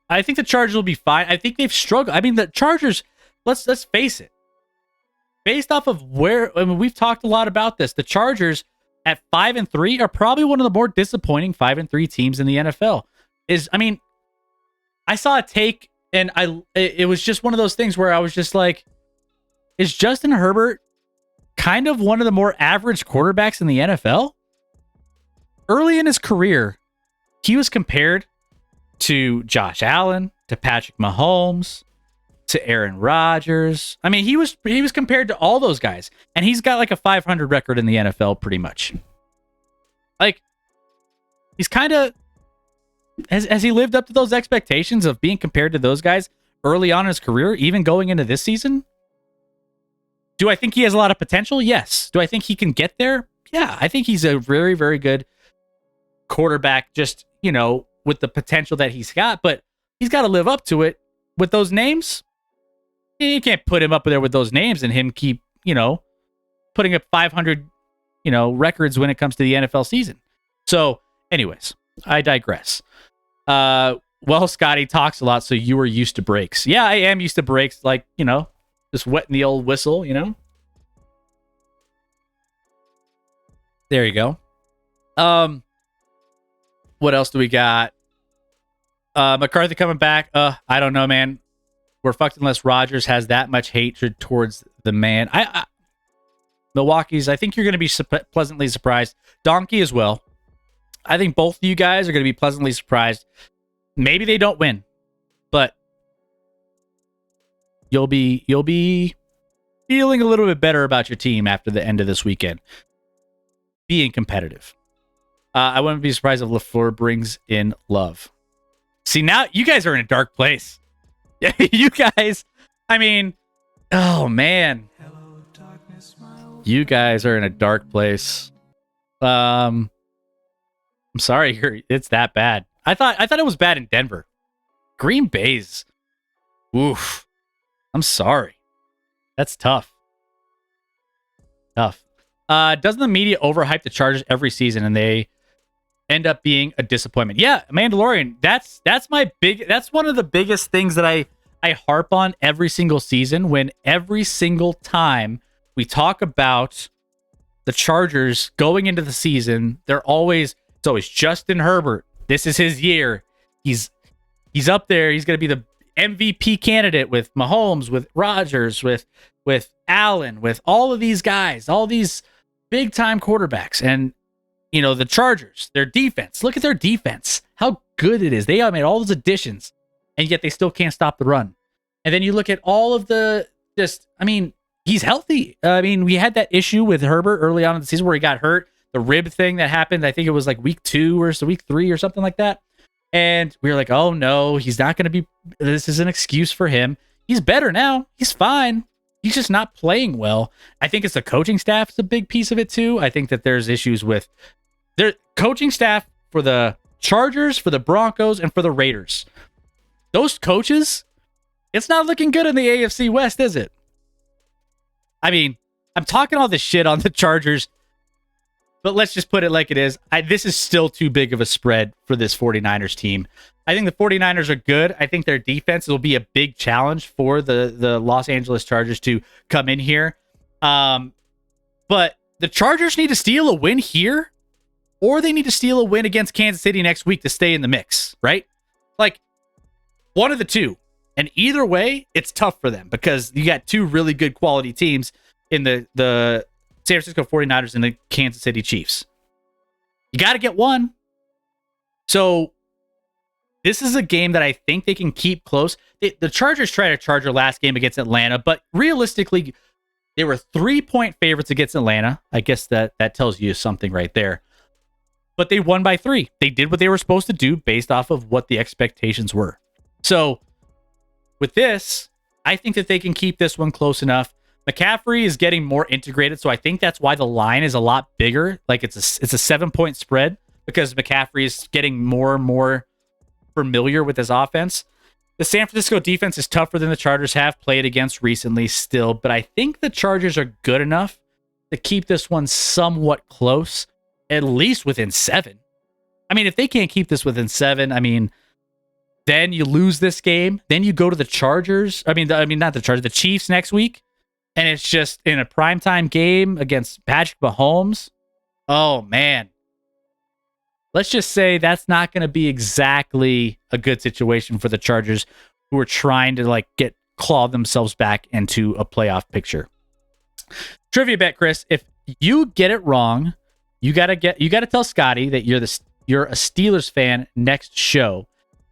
I think the Chargers will be fine. I think they've struggled. I mean, the Chargers, let's face it. Based off of we've talked a lot about this. The Chargers at 5-3 are probably one of the more disappointing 5-3 teams in the NFL. I saw a take, and it was just one of those things where I was just like, is Justin Herbert kind of one of the more average quarterbacks in the NFL? Early in his career, he was compared to Josh Allen, to Patrick Mahomes, to Aaron Rodgers. I mean, he was compared to all those guys, and he's got like a 500 record in the NFL pretty much. Like, he's kind of... Has he lived up to those expectations of being compared to those guys early on in his career, even going into this season? Do I think he has a lot of potential? Yes. Do I think he can get there? Yeah, I think he's a very, very good quarterback, just, you know, with the potential that he's got, but he's got to live up to it with those names. You can't put him up there with those names and him keep, you know, putting up 500, you know, records when it comes to the NFL season. So, anyways, I digress. Well, Scotty talks a lot, so you are used to breaks. Yeah, I am used to breaks, like, you know, just wetting the old whistle, you know? There you go. What else do we got? McCarthy coming back. I don't know, man. We're fucked unless Rodgers has that much hatred towards the man. Milwaukee's, I think you're going to be pleasantly surprised. Donkey as well. I think both of you guys are going to be pleasantly surprised. Maybe they don't win, but you'll be feeling a little bit better about your team after the end of this weekend. Being competitive. I wouldn't be surprised if LaFleur brings in Love. See, now you guys are in a dark place. You guys, I mean, oh man. Hello, darkness, you guys are in a dark place. I'm sorry, it's that bad. I thought it was bad in Denver. Green Bay's. Oof. I'm sorry. That's tough. Doesn't the media overhype the Chargers every season and they end up being a disappointment? Yeah, Mandalorian. That's one of the biggest things that I harp on every single season. When every single time we talk about the Chargers going into the season, it's always Justin Herbert. This is his year. He's up there. He's going to be MVP candidate with Mahomes, with Rodgers, with Allen, with all of these guys, all these big time quarterbacks. And, you know, the Chargers, their defense, look at their defense, how good it is. They have made all those additions, and yet they still can't stop the run. And then you look at all of the he's healthy. I mean, we had that issue with Herbert early on in the season where he got hurt, the rib thing that happened. I think it was like week 2 or so week 3 or something like that. And we were like, oh no, he's not going to be, this is an excuse for him. He's better now. He's fine. He's just not playing well. I think it's the coaching staff is a big piece of it too. I think that there's issues with their coaching staff for the Chargers, for the Broncos, and for the Raiders. Those coaches, it's not looking good in the AFC West, is it? I mean, I'm talking all this shit on the Chargers, but let's just put it like it is. This is still too big of a spread for this 49ers team. I think the 49ers are good. I think their defense will be a big challenge for the Los Angeles Chargers to come in here. But the Chargers need to steal a win here, or they need to steal a win against Kansas City next week to stay in the mix, right? Like, one of the two. And either way, it's tough for them because you got two really good quality teams in the San Francisco 49ers and the Kansas City Chiefs. You got to get one. So this is a game that I think they can keep close. The Chargers tried to charge their last game against Atlanta, but realistically, they were 3-point favorites against Atlanta. I guess that tells you something right there. But they won by 3. They did what they were supposed to do based off of what the expectations were. So with this, I think that they can keep this one close enough. McCaffrey is getting more integrated, so I think that's why the line is a lot bigger. Like it's a 7-point spread because McCaffrey is getting more and more familiar with his offense. The San Francisco defense is tougher than the Chargers have played against recently still, but I think the Chargers are good enough to keep this one somewhat close, at least within 7. I mean, if they can't keep this within 7, I mean, then you lose this game. Then you go to the Chargers. I mean, not the Chargers, the Chiefs next week. And it's just in a primetime game against Patrick Mahomes. Oh, man. Let's just say that's not going to be exactly a good situation for the Chargers, who are trying to claw themselves back into a playoff picture. Trivia bet, Chris. If you get it wrong, you gotta tell Scotty that you're a Steelers fan next show,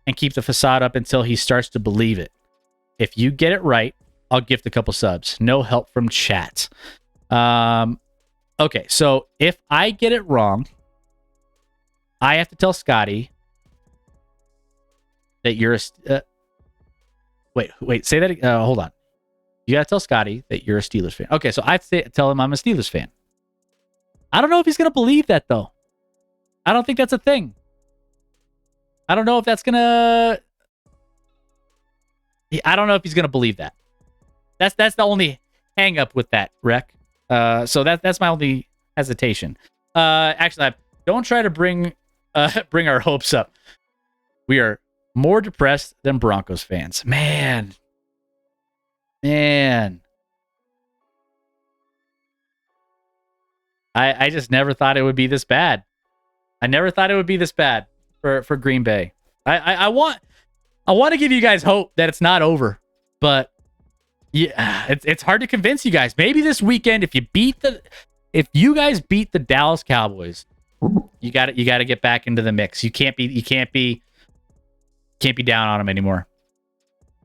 and keep the facade up until he starts to believe it. If you get it right, I'll gift a couple subs. No help from chat. Okay, so if I get it wrong, I have to tell Scotty that you're a... wait, say that... hold on. You gotta tell Scotty that you're a Steelers fan. Okay, so I have to tell him I'm a Steelers fan. I don't know if he's gonna believe that, though. I don't think that's a thing. I don't know if that's gonna... I don't know if he's gonna believe that. That's the only hang up with that, Rec. So that's my only hesitation. Actually, don't try to bring our hopes up. We are more depressed than Broncos fans. Man. I just never thought it would be this bad. I never thought it would be this bad for Green Bay. I want to give you guys hope that it's not over, but yeah, it's hard to convince you guys. Maybe this weekend, if you guys beat the Dallas Cowboys, you got to get back into the mix. You can't be down on them anymore.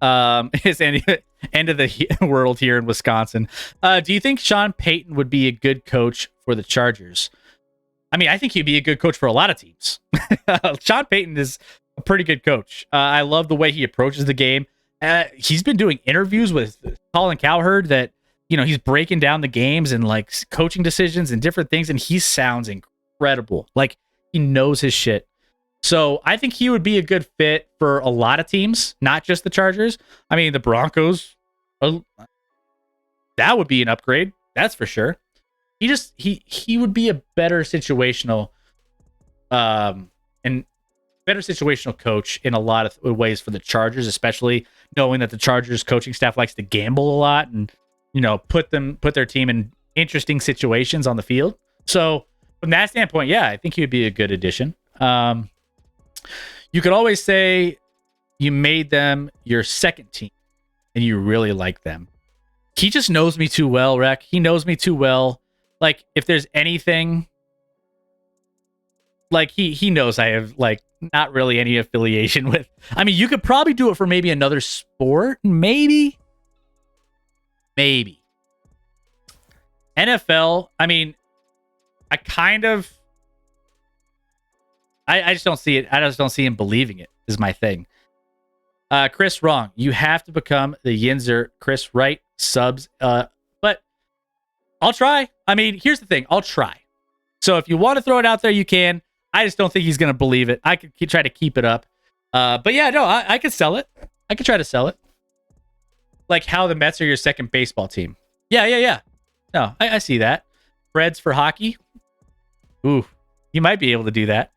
It's end of the world here in Wisconsin. Do you think Sean Payton would be a good coach for the Chargers? I mean, I think he'd be a good coach for a lot of teams. Sean Payton is a pretty good coach. I love the way he approaches the game. He's been doing interviews with Colin Cowherd that, he's breaking down the games and coaching decisions and different things, and he sounds incredible. Like, he knows his shit. So I think he would be a good fit for a lot of teams, not just the Chargers. I mean, the Broncos, that would be an upgrade. That's for sure. He would be a better situational coach in a lot of ways for the Chargers, especially knowing that the Chargers coaching staff likes to gamble a lot and, put their team in interesting situations on the field. So from that standpoint, yeah, I think he would be a good addition. You could always say you made them your second team and you really like them. He just knows me too well, Rec. He knows me too well. Like, if there's anything, like, he knows I have, like, not really any affiliation with. I mean, you could probably do it for maybe another sport. Maybe. NFL, I mean, I just don't see it. I just don't see him believing it, is my thing. Chris, wrong. You have to become the Yinzer. Chris, right. Subs. But I'll try. I mean, here's the thing. I'll try. So if you want to throw it out there, you can. I just don't think he's going to believe it. I could try to keep it up. But yeah, no, I could sell it. I could try to sell it. Like how the Mets are your second baseball team. Yeah. No, I see that. Reds for hockey. Ooh, you might be able to do that.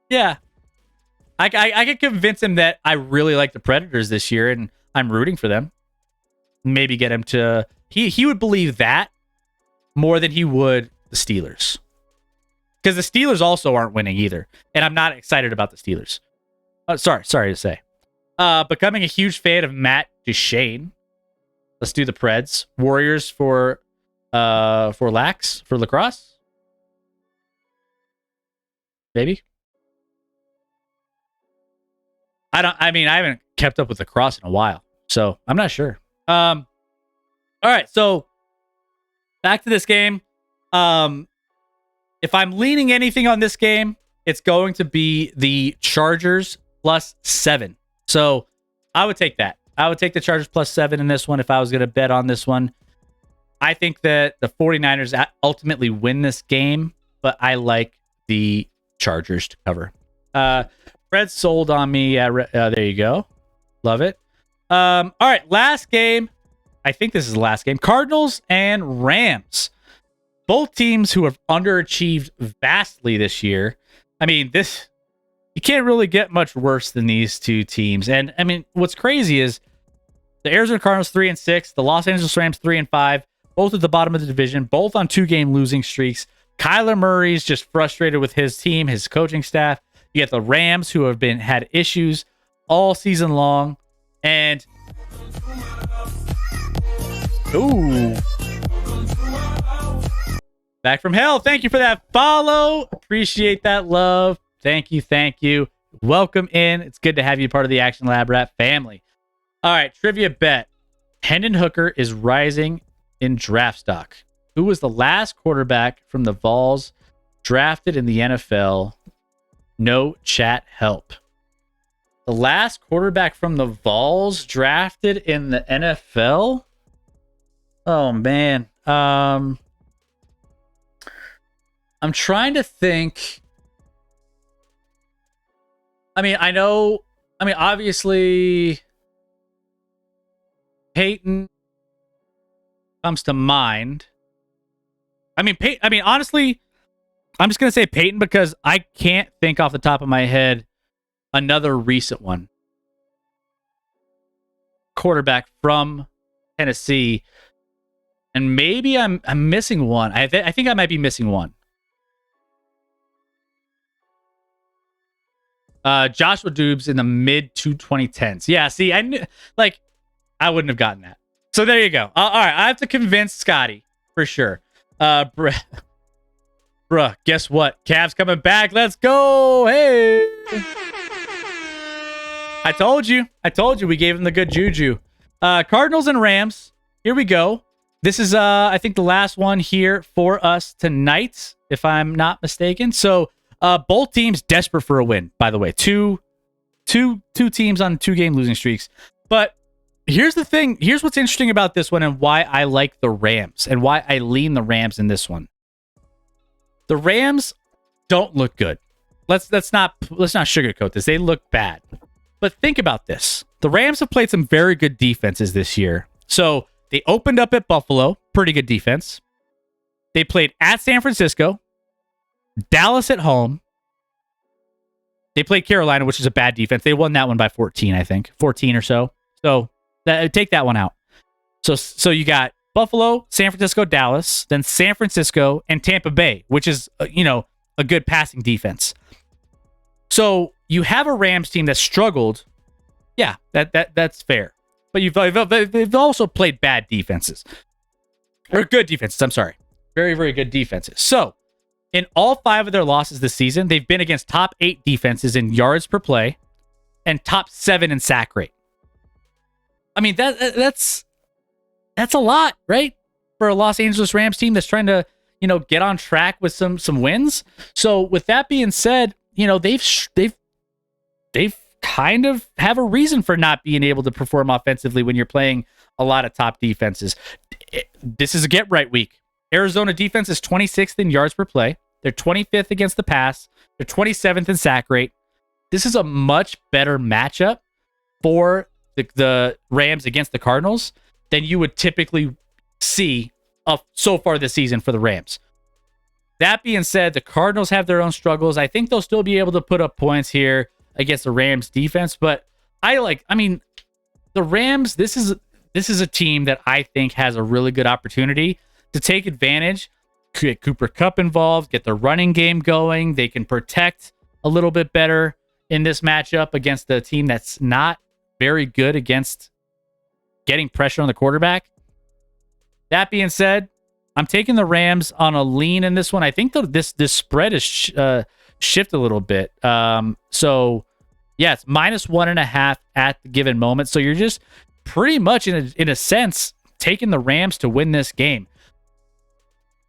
Yeah. I could convince him that I really like the Predators this year and I'm rooting for them. Maybe get him to... He would believe that more than he would the Steelers. Because the Steelers also aren't winning either. And I'm not excited about the Steelers. Sorry to say. Becoming a huge fan of Matt Duchene. Let's do the Preds. Warriors for lacrosse. Maybe. I haven't kept up with lacrosse in a while, so I'm not sure. All right, so back to this game. If I'm leaning anything on this game, it's going to be the Chargers +7. So I would take that. I would take the Chargers +7 in this one if I was going to bet on this one. I think that the 49ers ultimately win this game, but I like the Chargers to cover. Fred sold on me. There you go. Love it. All right, last game. I think this is the last game. Cardinals and Rams. Both teams who have underachieved vastly this year. I mean, you can't really get much worse than these two teams. And I mean, what's crazy is the Arizona Cardinals 3-6, the Los Angeles Rams 3-5, both at the bottom of the division, both on 2-game losing streaks. Kyler Murray's just frustrated with his team, his coaching staff. You get the Rams who have had issues all season long. And ooh. Back from hell. Thank you for that follow. Appreciate that love. Thank you. Welcome in. It's good to have you part of the Action Lab Rap family. All right, trivia bet. Hendon Hooker is rising in draft stock. Who was the last quarterback from the Vols drafted in the NFL? No chat help. The last quarterback from the Vols drafted in the NFL? Oh, man. I'm trying to think. Obviously, Peyton comes to mind. Honestly, I'm just going to say Peyton because I can't think off the top of my head another recent one. Quarterback from Tennessee. And maybe I'm missing one. I think I might be missing one. Joshua Dobbs in the mid 2010s. Yeah, see, I wouldn't have gotten that. So there you go. All right, I have to convince Scotty for sure. Bruh, guess what? Cavs coming back. Let's go. Hey. I told you. We gave him the good juju. Cardinals and Rams. Here we go. This is, I think, the last one here for us tonight, if I'm not mistaken. So, both teams desperate for a win, by the way. Two teams on 2-game losing streaks. But here's the thing. Here's what's interesting about this one and why I like the Rams and why I lean the Rams in this one. The Rams don't look good. Let's not sugarcoat this. They look bad. But think about this. The Rams have played some very good defenses this year. So they opened up at Buffalo, pretty good defense. They played at San Francisco, Dallas at home. They played Carolina, which is a bad defense. They won that one by 14, I think. 14 or so. So take that one out. So you got Buffalo, San Francisco, Dallas, then San Francisco, and Tampa Bay, which is, a good passing defense. So you have a Rams team that struggled Yeah, that's fair. But they've also played bad defenses. Or good defenses, I'm sorry. Very, very good defenses. So, in all 5 of their losses this season, they've been against top 8 defenses in yards per play and top 7 in sack rate. I mean, that's a lot, right? For a Los Angeles Rams team that's trying to, get on track with some wins. So, with that being said, they've kind of have a reason for not being able to perform offensively when you're playing a lot of top defenses. This is a get right week. Arizona defense is 26th in yards per play. They're 25th against the pass. They're 27th in sack rate. This is a much better matchup for the Rams against the Cardinals than you would typically see so far this season for the Rams. That being said, the Cardinals have their own struggles. I think they'll still be able to put up points here against the Rams defense, but the Rams, this is a team that I think has a really good opportunity to take advantage, get Cooper Kupp involved, get the running game going. They can protect a little bit better in this matchup against a team that's not very good against getting pressure on the quarterback. That being said, I'm taking the Rams on a lean in this one. I think this spread is shift a little bit. So yeah, it's -1.5 at the given moment. So you're just pretty much in a sense taking the Rams to win this game.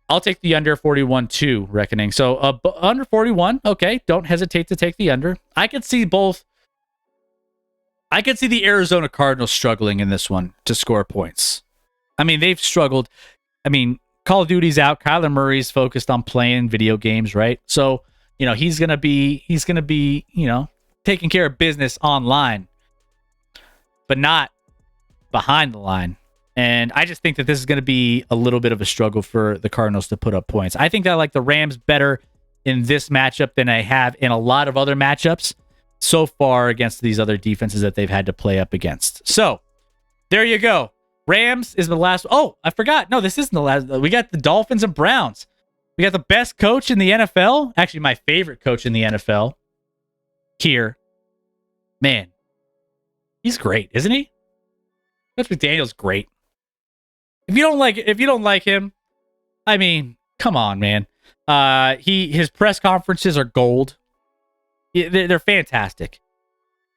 I'll take the under 41-2 reckoning. So under 41, okay. Don't hesitate to take the under. I could see both. I could see the Arizona Cardinals struggling in this one to score points. I mean, they've struggled. I mean, Call of Duty's out. Kyler Murray's focused on playing video games, right? So, he's gonna be, taking care of business online, but not behind the line. And I just think that this is going to be a little bit of a struggle for the Cardinals to put up points. I think that I like the Rams better in this matchup than I have in a lot of other matchups so far against these other defenses that they've had to play up against. So there you go. Rams is the last. Oh, I forgot. No, this isn't the last. We got the Dolphins and Browns. We got the best coach in the NFL. Actually, my favorite coach in the NFL here. Man, he's great, isn't he? Coach McDaniel's great. If you don't like him, I mean, come on, man. His press conferences are gold. They're fantastic.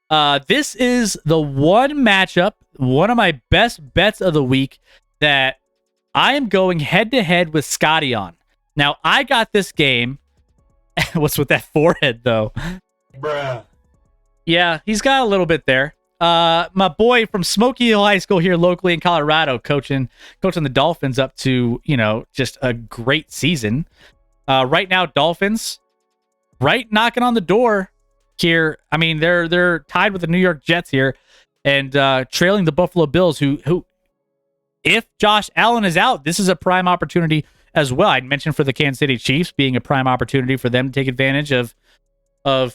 This is the one matchup, one of my best bets of the week that I am going head to head with Scotty on. Now, I got this game. What's with that forehead, though? Bruh. Yeah, he's got a little bit there. My boy from Smoky Hill High School here locally in Colorado, coaching the Dolphins up to, just a great season. Right now, Dolphins, right knocking on the door here. I mean, they're tied with the New York Jets here and trailing the Buffalo Bills, who, if Josh Allen is out, this is a prime opportunity as well. I'd mentioned for the Kansas City Chiefs being a prime opportunity for them to take advantage of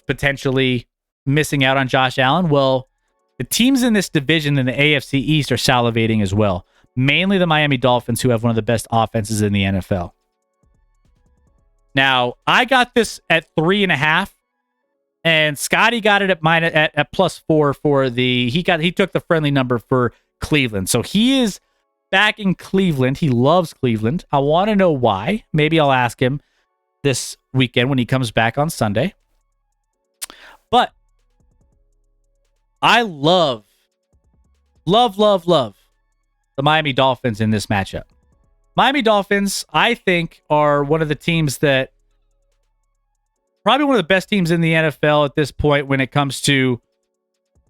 potentially missing out on Josh Allen. Well, the teams in this division in the AFC East are salivating as well. Mainly the Miami Dolphins, who have one of the best offenses in the NFL. Now, I got this at 3.5, and Scotty got it at +4 for he took the friendly number for Cleveland. So he is back in Cleveland. He loves Cleveland. I want to know why. Maybe I'll ask him this weekend when he comes back on Sunday. But I love the Miami Dolphins in this matchup. Miami Dolphins, I think, are one of the teams that probably one of the best teams in the NFL at this point when it comes to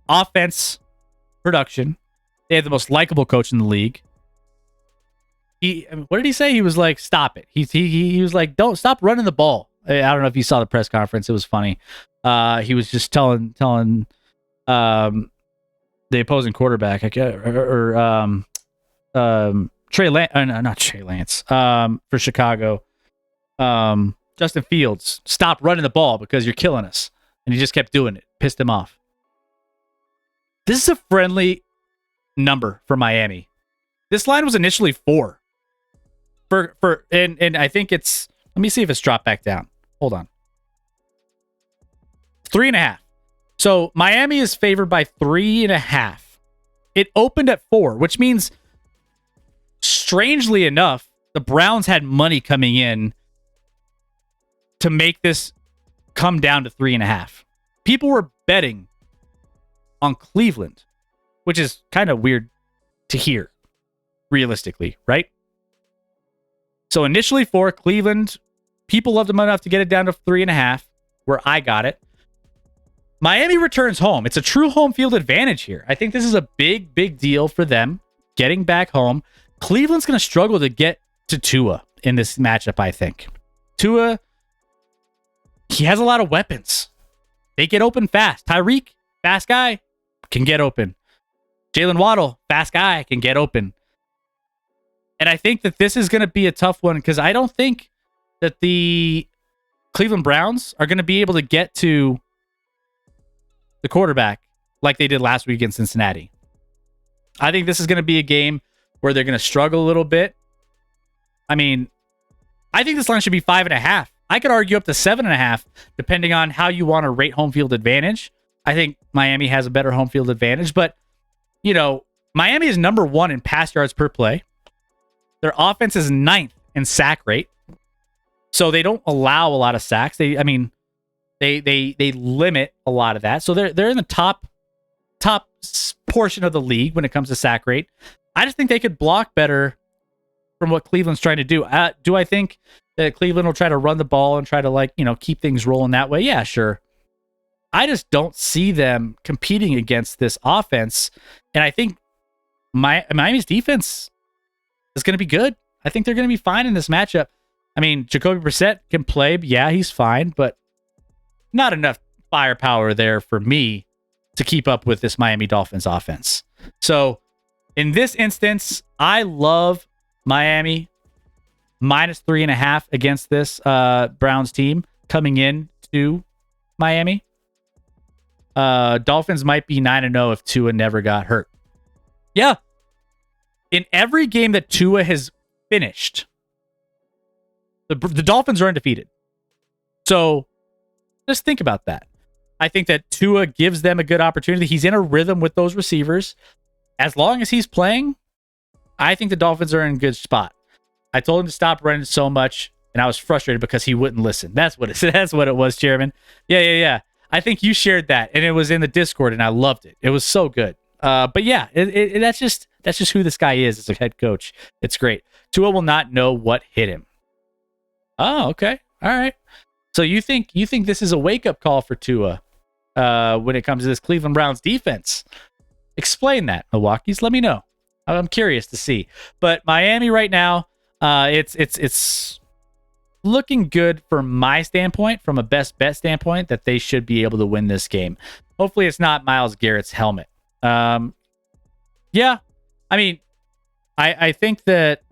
offense production. They have the most likable coach in the league. What did he say? He was like, "Stop it." He was like, "Don't stop running the ball." I don't know if you saw the press conference. It was funny. He was just telling the opposing quarterback, Trey Lance, not Trey Lance, for Chicago, Justin Fields, stop running the ball because you're killing us. And he just kept doing it. Pissed him off. This is a friendly number for Miami. This line was initially 4. And I think it's, let me see if it's dropped back down. Hold on. 3.5. So Miami is favored by 3.5. It opened at 4, which means, strangely enough, the Browns had money coming in to make this come down to 3.5. People were betting on Cleveland, which is kind of weird to hear, realistically, right? So initially for Cleveland, people loved them enough to get it down to 3.5, where I got it. Miami returns home. It's a true home field advantage here. I think this is a big, big deal for them getting back home. Cleveland's going to struggle to get to Tua in this matchup, I think. Tua, he has a lot of weapons. They get open fast. Tyreek, fast guy, can get open. Jalen Waddle, fast guy, can get open. And I think that this is going to be a tough one because I don't think that the Cleveland Browns are going to be able to get to the quarterback like they did last week in Cincinnati. I think this is going to be a game where they're going to struggle a little bit. I mean, I think this line should be 5.5. I could argue up to 7.5, depending on how you want to rate home field advantage. I think Miami has a better home field advantage, but, you know, Miami is number 1 in pass yards per play. Their offense is 9th in sack rate. So they don't allow a lot of sacks. They limit a lot of that. So they're in the top portion of the league when it comes to sack rate. I just think they could block better from what Cleveland's trying to do. Do I think that Cleveland will try to run the ball and try to keep things rolling that way? Yeah, sure. I just don't see them competing against this offense. And I think Miami's defense is going to be good. I think they're going to be fine in this matchup. I mean, Jacoby Brissett can play. Yeah, he's fine, but not enough firepower there for me to keep up with this Miami Dolphins offense. So in this instance, I love Miami minus 3.5 against this Browns team coming in to Miami. Dolphins might be 9-0 if Tua never got hurt. Yeah. In every game that Tua has finished, the Dolphins are undefeated. So just think about that. I think that Tua gives them a good opportunity. He's in a rhythm with those receivers. As long as he's playing, I think the Dolphins are in a good spot. I told him to stop running so much, and I was frustrated because he wouldn't listen. That's what it was, Chairman. Yeah. I think you shared that, and it was in the Discord, and I loved it. It was so good. But yeah, that's just who this guy is as a head coach. It's great. Tua will not know what hit him. Oh, okay. All right. So you think this is a wake-up call for Tua when it comes to this Cleveland Browns defense? Explain that, Milwaukee's. Let me know. I'm curious to see. But Miami right now, it's looking good from my standpoint, from a best bet standpoint, that they should be able to win this game. Hopefully it's not Myles Garrett's helmet. Yeah. I mean, I think that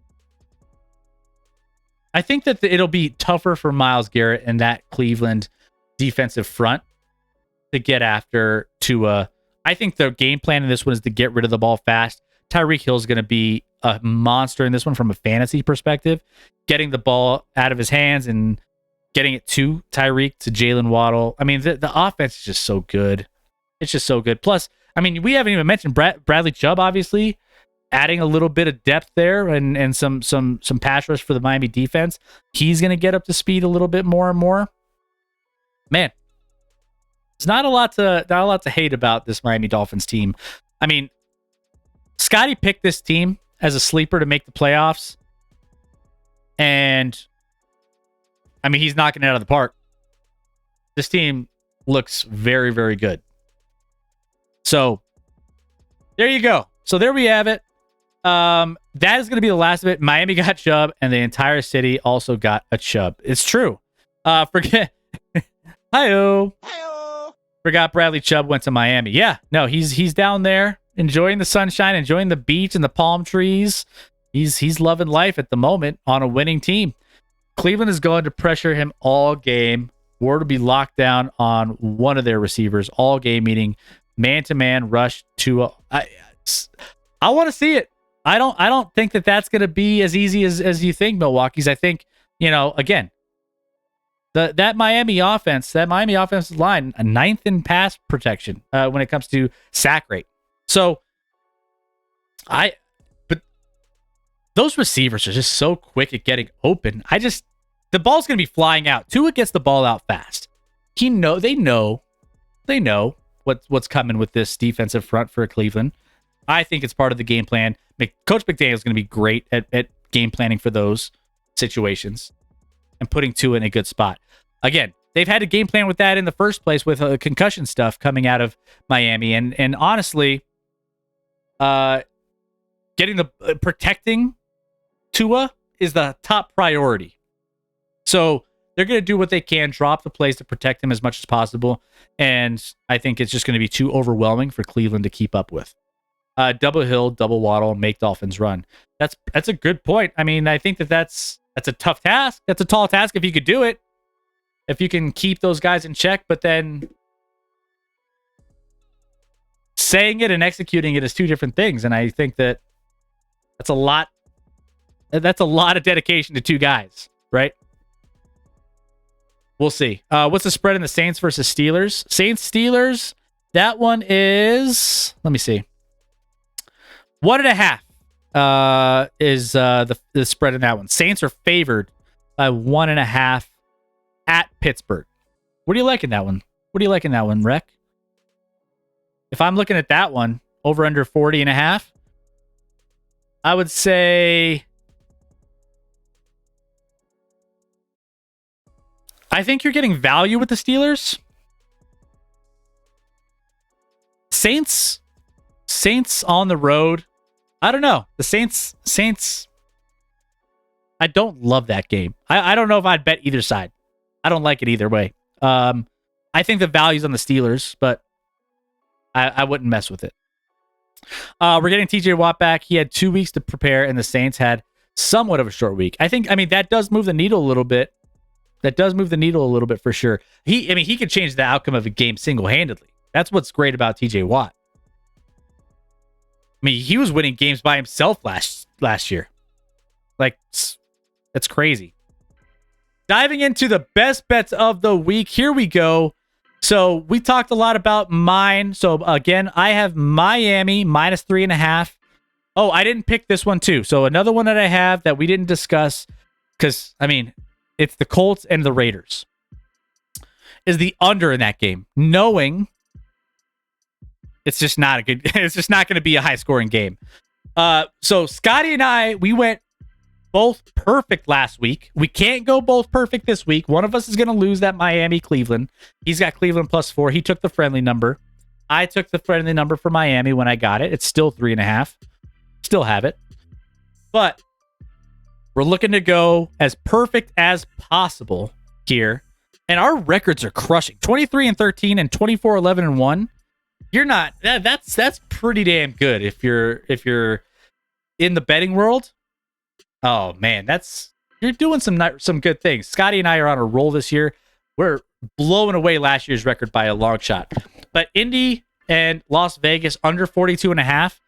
it'll be tougher for Myles Garrett and that Cleveland defensive front to get after Tua. I think the game plan in this one is to get rid of the ball fast. Tyreek Hill is going to be a monster in this one from a fantasy perspective, getting the ball out of his hands and getting it to Tyreek, to Jalen Waddle. I mean, the offense is just so good. It's just so good. Plus, I mean, we haven't even mentioned Bradley Chubb, obviously, adding a little bit of depth there and some pass rush for the Miami defense. He's going to get up to speed a little bit more and more. Man, there's not a lot to hate about this Miami Dolphins team. I mean, Scotty picked this team as a sleeper to make the playoffs, and I mean, he's knocking it out of the park. This team looks very, very good. So there you go. So there we have it. That is going to be the last of it. Miami got Chubb, and the entire city also got a Chubb. It's true. Forget. Hi-oh. Forgot Bradley Chubb went to Miami. Yeah, no, he's down there enjoying the sunshine, enjoying the beach and the palm trees. He's loving life at the moment on a winning team. Cleveland is going to pressure him all game. Ward will be locked down on one of their receivers all game, meaning man-to-man rush to I want to see it. I don't think that that's going to be as easy as you think, Milwaukee's. I think, again, that Miami offensive line, a 9th in pass protection when it comes to sack rate. So but those receivers are just so quick at getting open. The ball's going to be flying out. Tua gets the ball out fast. They know what's coming with this defensive front for Cleveland. I think it's part of the game plan. Coach McDaniel is going to be great at game planning for those situations and putting Tua in a good spot. Again, they've had a game plan with that in the first place with concussion stuff coming out of Miami. And honestly, protecting Tua is the top priority. So they're going to do what they can, drop the plays to protect him as much as possible. And I think it's just going to be too overwhelming for Cleveland to keep up with. Double Hill, double Waddle, make Dolphins run. That's a good point. I mean, I think that's a tough task. That's a tall task if you could do it. If you can keep those guys in check, but then saying it and executing it is two different things. And I think that's a lot of dedication to two guys, right? We'll see. What's the spread in the Saints versus Steelers? Saints-Steelers, that one is, let me see. 1.5 is the spread in that one. Saints are favored by 1.5 at Pittsburgh. What do you like in that one? Rec? If I'm looking at that one, over under 40.5, I would say I think you're getting value with the Steelers. Saints on the road. I don't know. The Saints. I don't love that game. I don't know if I'd bet either side. I don't like it either way. I think the value's on the Steelers, but I wouldn't mess with it. We're getting TJ Watt back. He had 2 weeks to prepare, and the Saints had somewhat of a short week. I mean, that does move the needle a little bit. For sure. He could change the outcome of a game single-handedly. That's what's great about TJ Watt. I mean, he was winning games by himself last year. Like, that's crazy. Diving into the best bets of the week. Here we go. So we talked a lot about mine. So again, I have Miami minus 3.5. Oh, I didn't pick this one too. So another one that I have that we didn't discuss, because I mean, it's the Colts and the Raiders, is the under in that game, knowing it's just not going to be a high scoring game. So Scotty and I, we went both perfect last week. We can't go both perfect this week. One of us is going to lose that Miami-Cleveland. He's got Cleveland +4. He took the friendly number. I took the friendly number for Miami when I got it. It's still 3.5. Still have it. But we're looking to go as perfect as possible here. And our records are crushing. 23-13 and 24-11-1. You're not that's pretty damn good if you're in the betting world. Oh man, you're doing some good things. Scotty and I are on a roll this year. We're blowing away last year's record by a long shot. But Indy and Las Vegas under 42.5.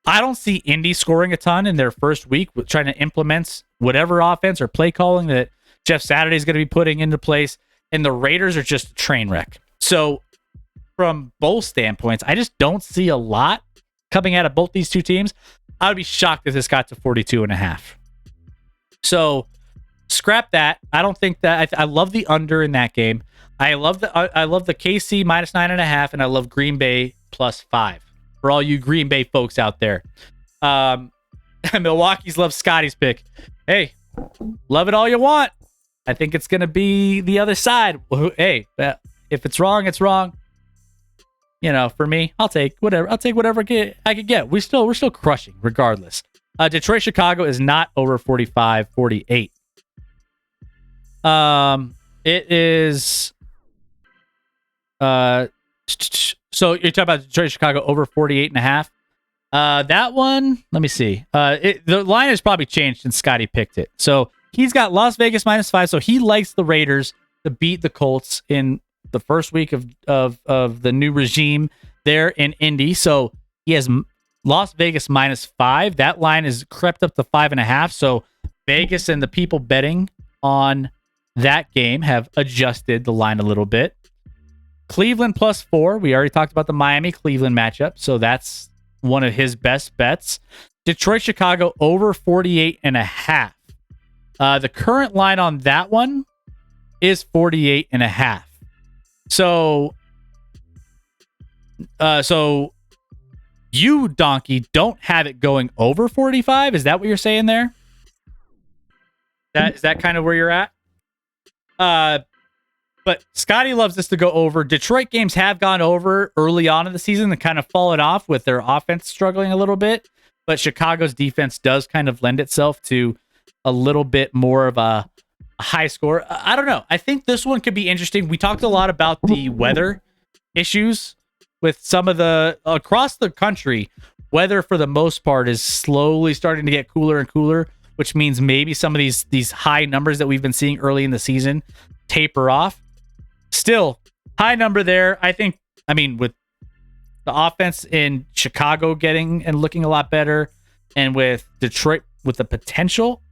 I don't see Indy scoring a ton in their first week with trying to implement whatever offense or play calling that Jeff Saturday is going to be putting into place. And the Raiders are just a train wreck. So from both standpoints, I just don't see a lot coming out of both these two teams. I would be shocked if this got to 42.5. So scrap that. I don't think that. I love the under in that game. I love the KC minus 9.5, and I love Green Bay +5 for all you Green Bay folks out there. Milwaukee's love Scotty's pick. Hey, love it all you want. I think it's gonna be the other side. Hey, if it's wrong, it's wrong. You know, for me, I'll take whatever I could get. We're still crushing regardless. Detroit, Chicago is not over 45-48. It is. So you're talking about Detroit, Chicago over 48.5. That one, let me see. The line has probably changed since Scotty picked it. So he's got Las Vegas -5. So he likes the Raiders to beat the Colts in the first week of the new regime there in Indy. So he has Las Vegas -5. That line is crept up to 5.5. So Vegas and the people betting on that game have adjusted the line a little bit. Cleveland +4. We already talked about the Miami-Cleveland matchup, so that's one of his best bets. Detroit, Chicago over 48.5. The current line on that one is 48.5. So you, Donkey, don't have it going over 45. Is that what you're saying there? Is that kind of where you're at? But Scotty loves this to go over. Detroit games have gone over early on in the season and kind of fallen off with their offense struggling a little bit. But Chicago's defense does kind of lend itself to a little bit more of a high score. I don't know. I think this one could be interesting. We talked a lot about the weather issues with some of the across the country. Weather for the most part is slowly starting to get cooler and cooler, which means maybe some of these high numbers that we've been seeing early in the season taper off. Still, high number there. I mean, with the offense in Chicago getting and looking a lot better, and with Detroit with the potential,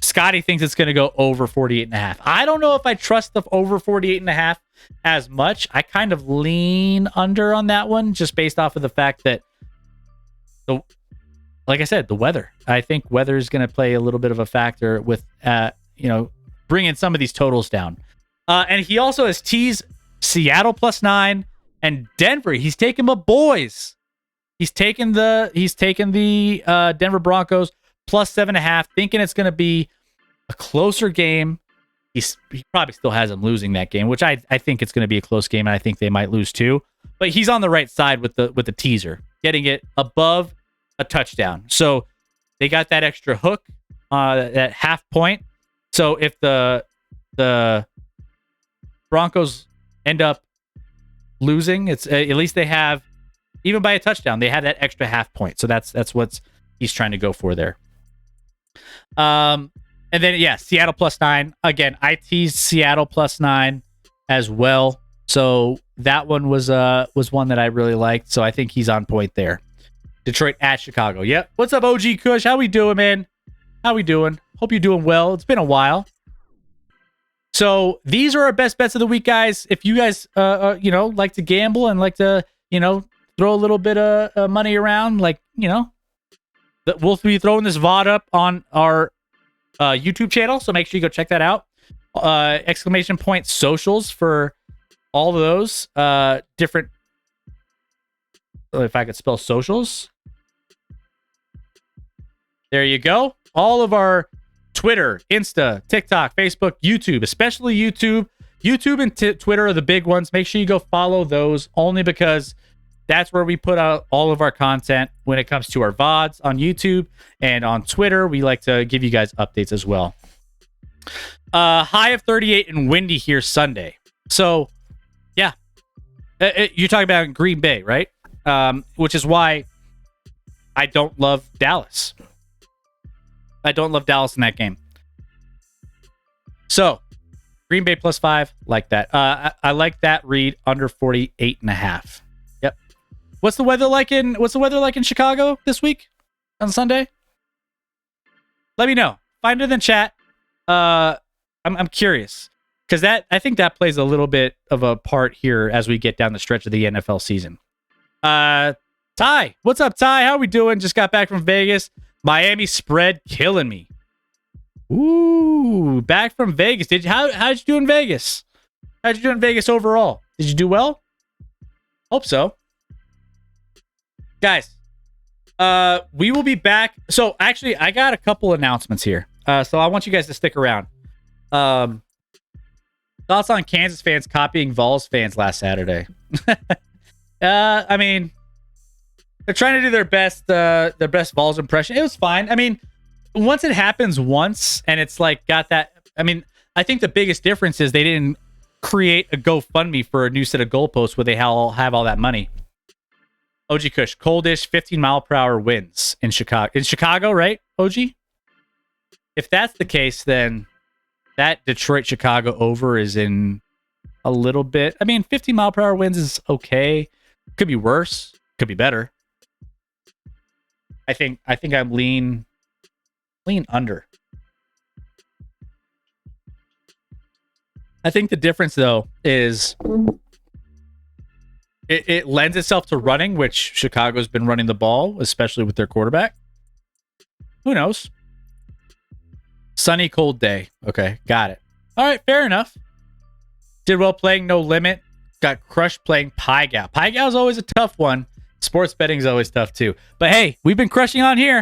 Scotty thinks it's going to go over 48.5. I don't know if I trust the over 48.5 as much. I kind of lean under on that one just based off of the fact that, like I said, the weather. I think weather is going to play a little bit of a factor with, bringing some of these totals down. And he also has teased Seattle +9 and Denver. He's taken my boys. He's taken the Denver Broncos +7.5, thinking it's going to be a closer game. He probably still has them losing that game, which I think it's going to be a close game, and I think they might lose too. But he's on the right side with the teaser, getting it above a touchdown. So they got that extra hook, that half point. So if the Broncos end up losing, it's at least they have, even by a touchdown, they have that extra half point. So that's what he's trying to go for there. And then Seattle +9. Again, I teased Seattle +9 as well. So that one was one that I really liked. So I think he's on point there. Detroit at Chicago. Yep. What's up, OG Kush? How we doing, man? How we doing? Hope you're doing well. It's been a while. So these are our best bets of the week, guys. If you guys, like to gamble and like to, throw a little bit of money around, we'll be throwing this VOD up on our YouTube channel. So make sure you go check that out. !! Socials for all of those different. If I could spell socials. There you go. All of our Twitter, Insta, TikTok, Facebook, YouTube, especially YouTube. YouTube and Twitter are the big ones. Make sure you go follow those, only because that's where we put out all of our content when it comes to our VODs on YouTube, and on Twitter. We like to give you guys updates as well. High of 38 and windy here Sunday. So, yeah. You're talking about Green Bay, right? Which is why I don't love Dallas. I don't love Dallas in that game. So, Green Bay +5, like that. I like that read under 48.5. Yep. What's the weather like in Chicago this week on Sunday? Let me know. Find it in the chat. I'm curious, because I think that plays a little bit of a part here as we get down the stretch of the NFL season. Ty, what's up, Ty? How we doing? Just got back from Vegas. Miami spread killing me. Ooh, back from Vegas. How'd you do in Vegas? How'd you do in Vegas overall? Did you do well? Hope so. Guys, we will be back. So actually, I got a couple announcements here. So I want you guys to stick around. Thoughts on Kansas fans copying Vols fans last Saturday? I mean, they're trying to do their best Vols impression. It was fine. I mean, once it happens once and it's like got that. I mean, I think the biggest difference is they didn't create a GoFundMe for a new set of goalposts where they have all that money. OG Kush, coldish, 15-mile-per-hour winds in Chicago. In Chicago, right, OG? If that's the case, then that Detroit-Chicago over is in a little bit. I mean, 15-mile-per-hour winds is okay. Could be worse. Could be better. I think I'm lean under. I think the difference, though, is it lends itself to running, which Chicago's been running the ball, especially with their quarterback. Who knows? Sunny, cold day. Okay, got it. All right, fair enough. Did well playing No Limit. Got crushed playing Pie Gal. Pie Gal is always a tough one. Sports betting is always tough, too. But hey, we've been crushing on here.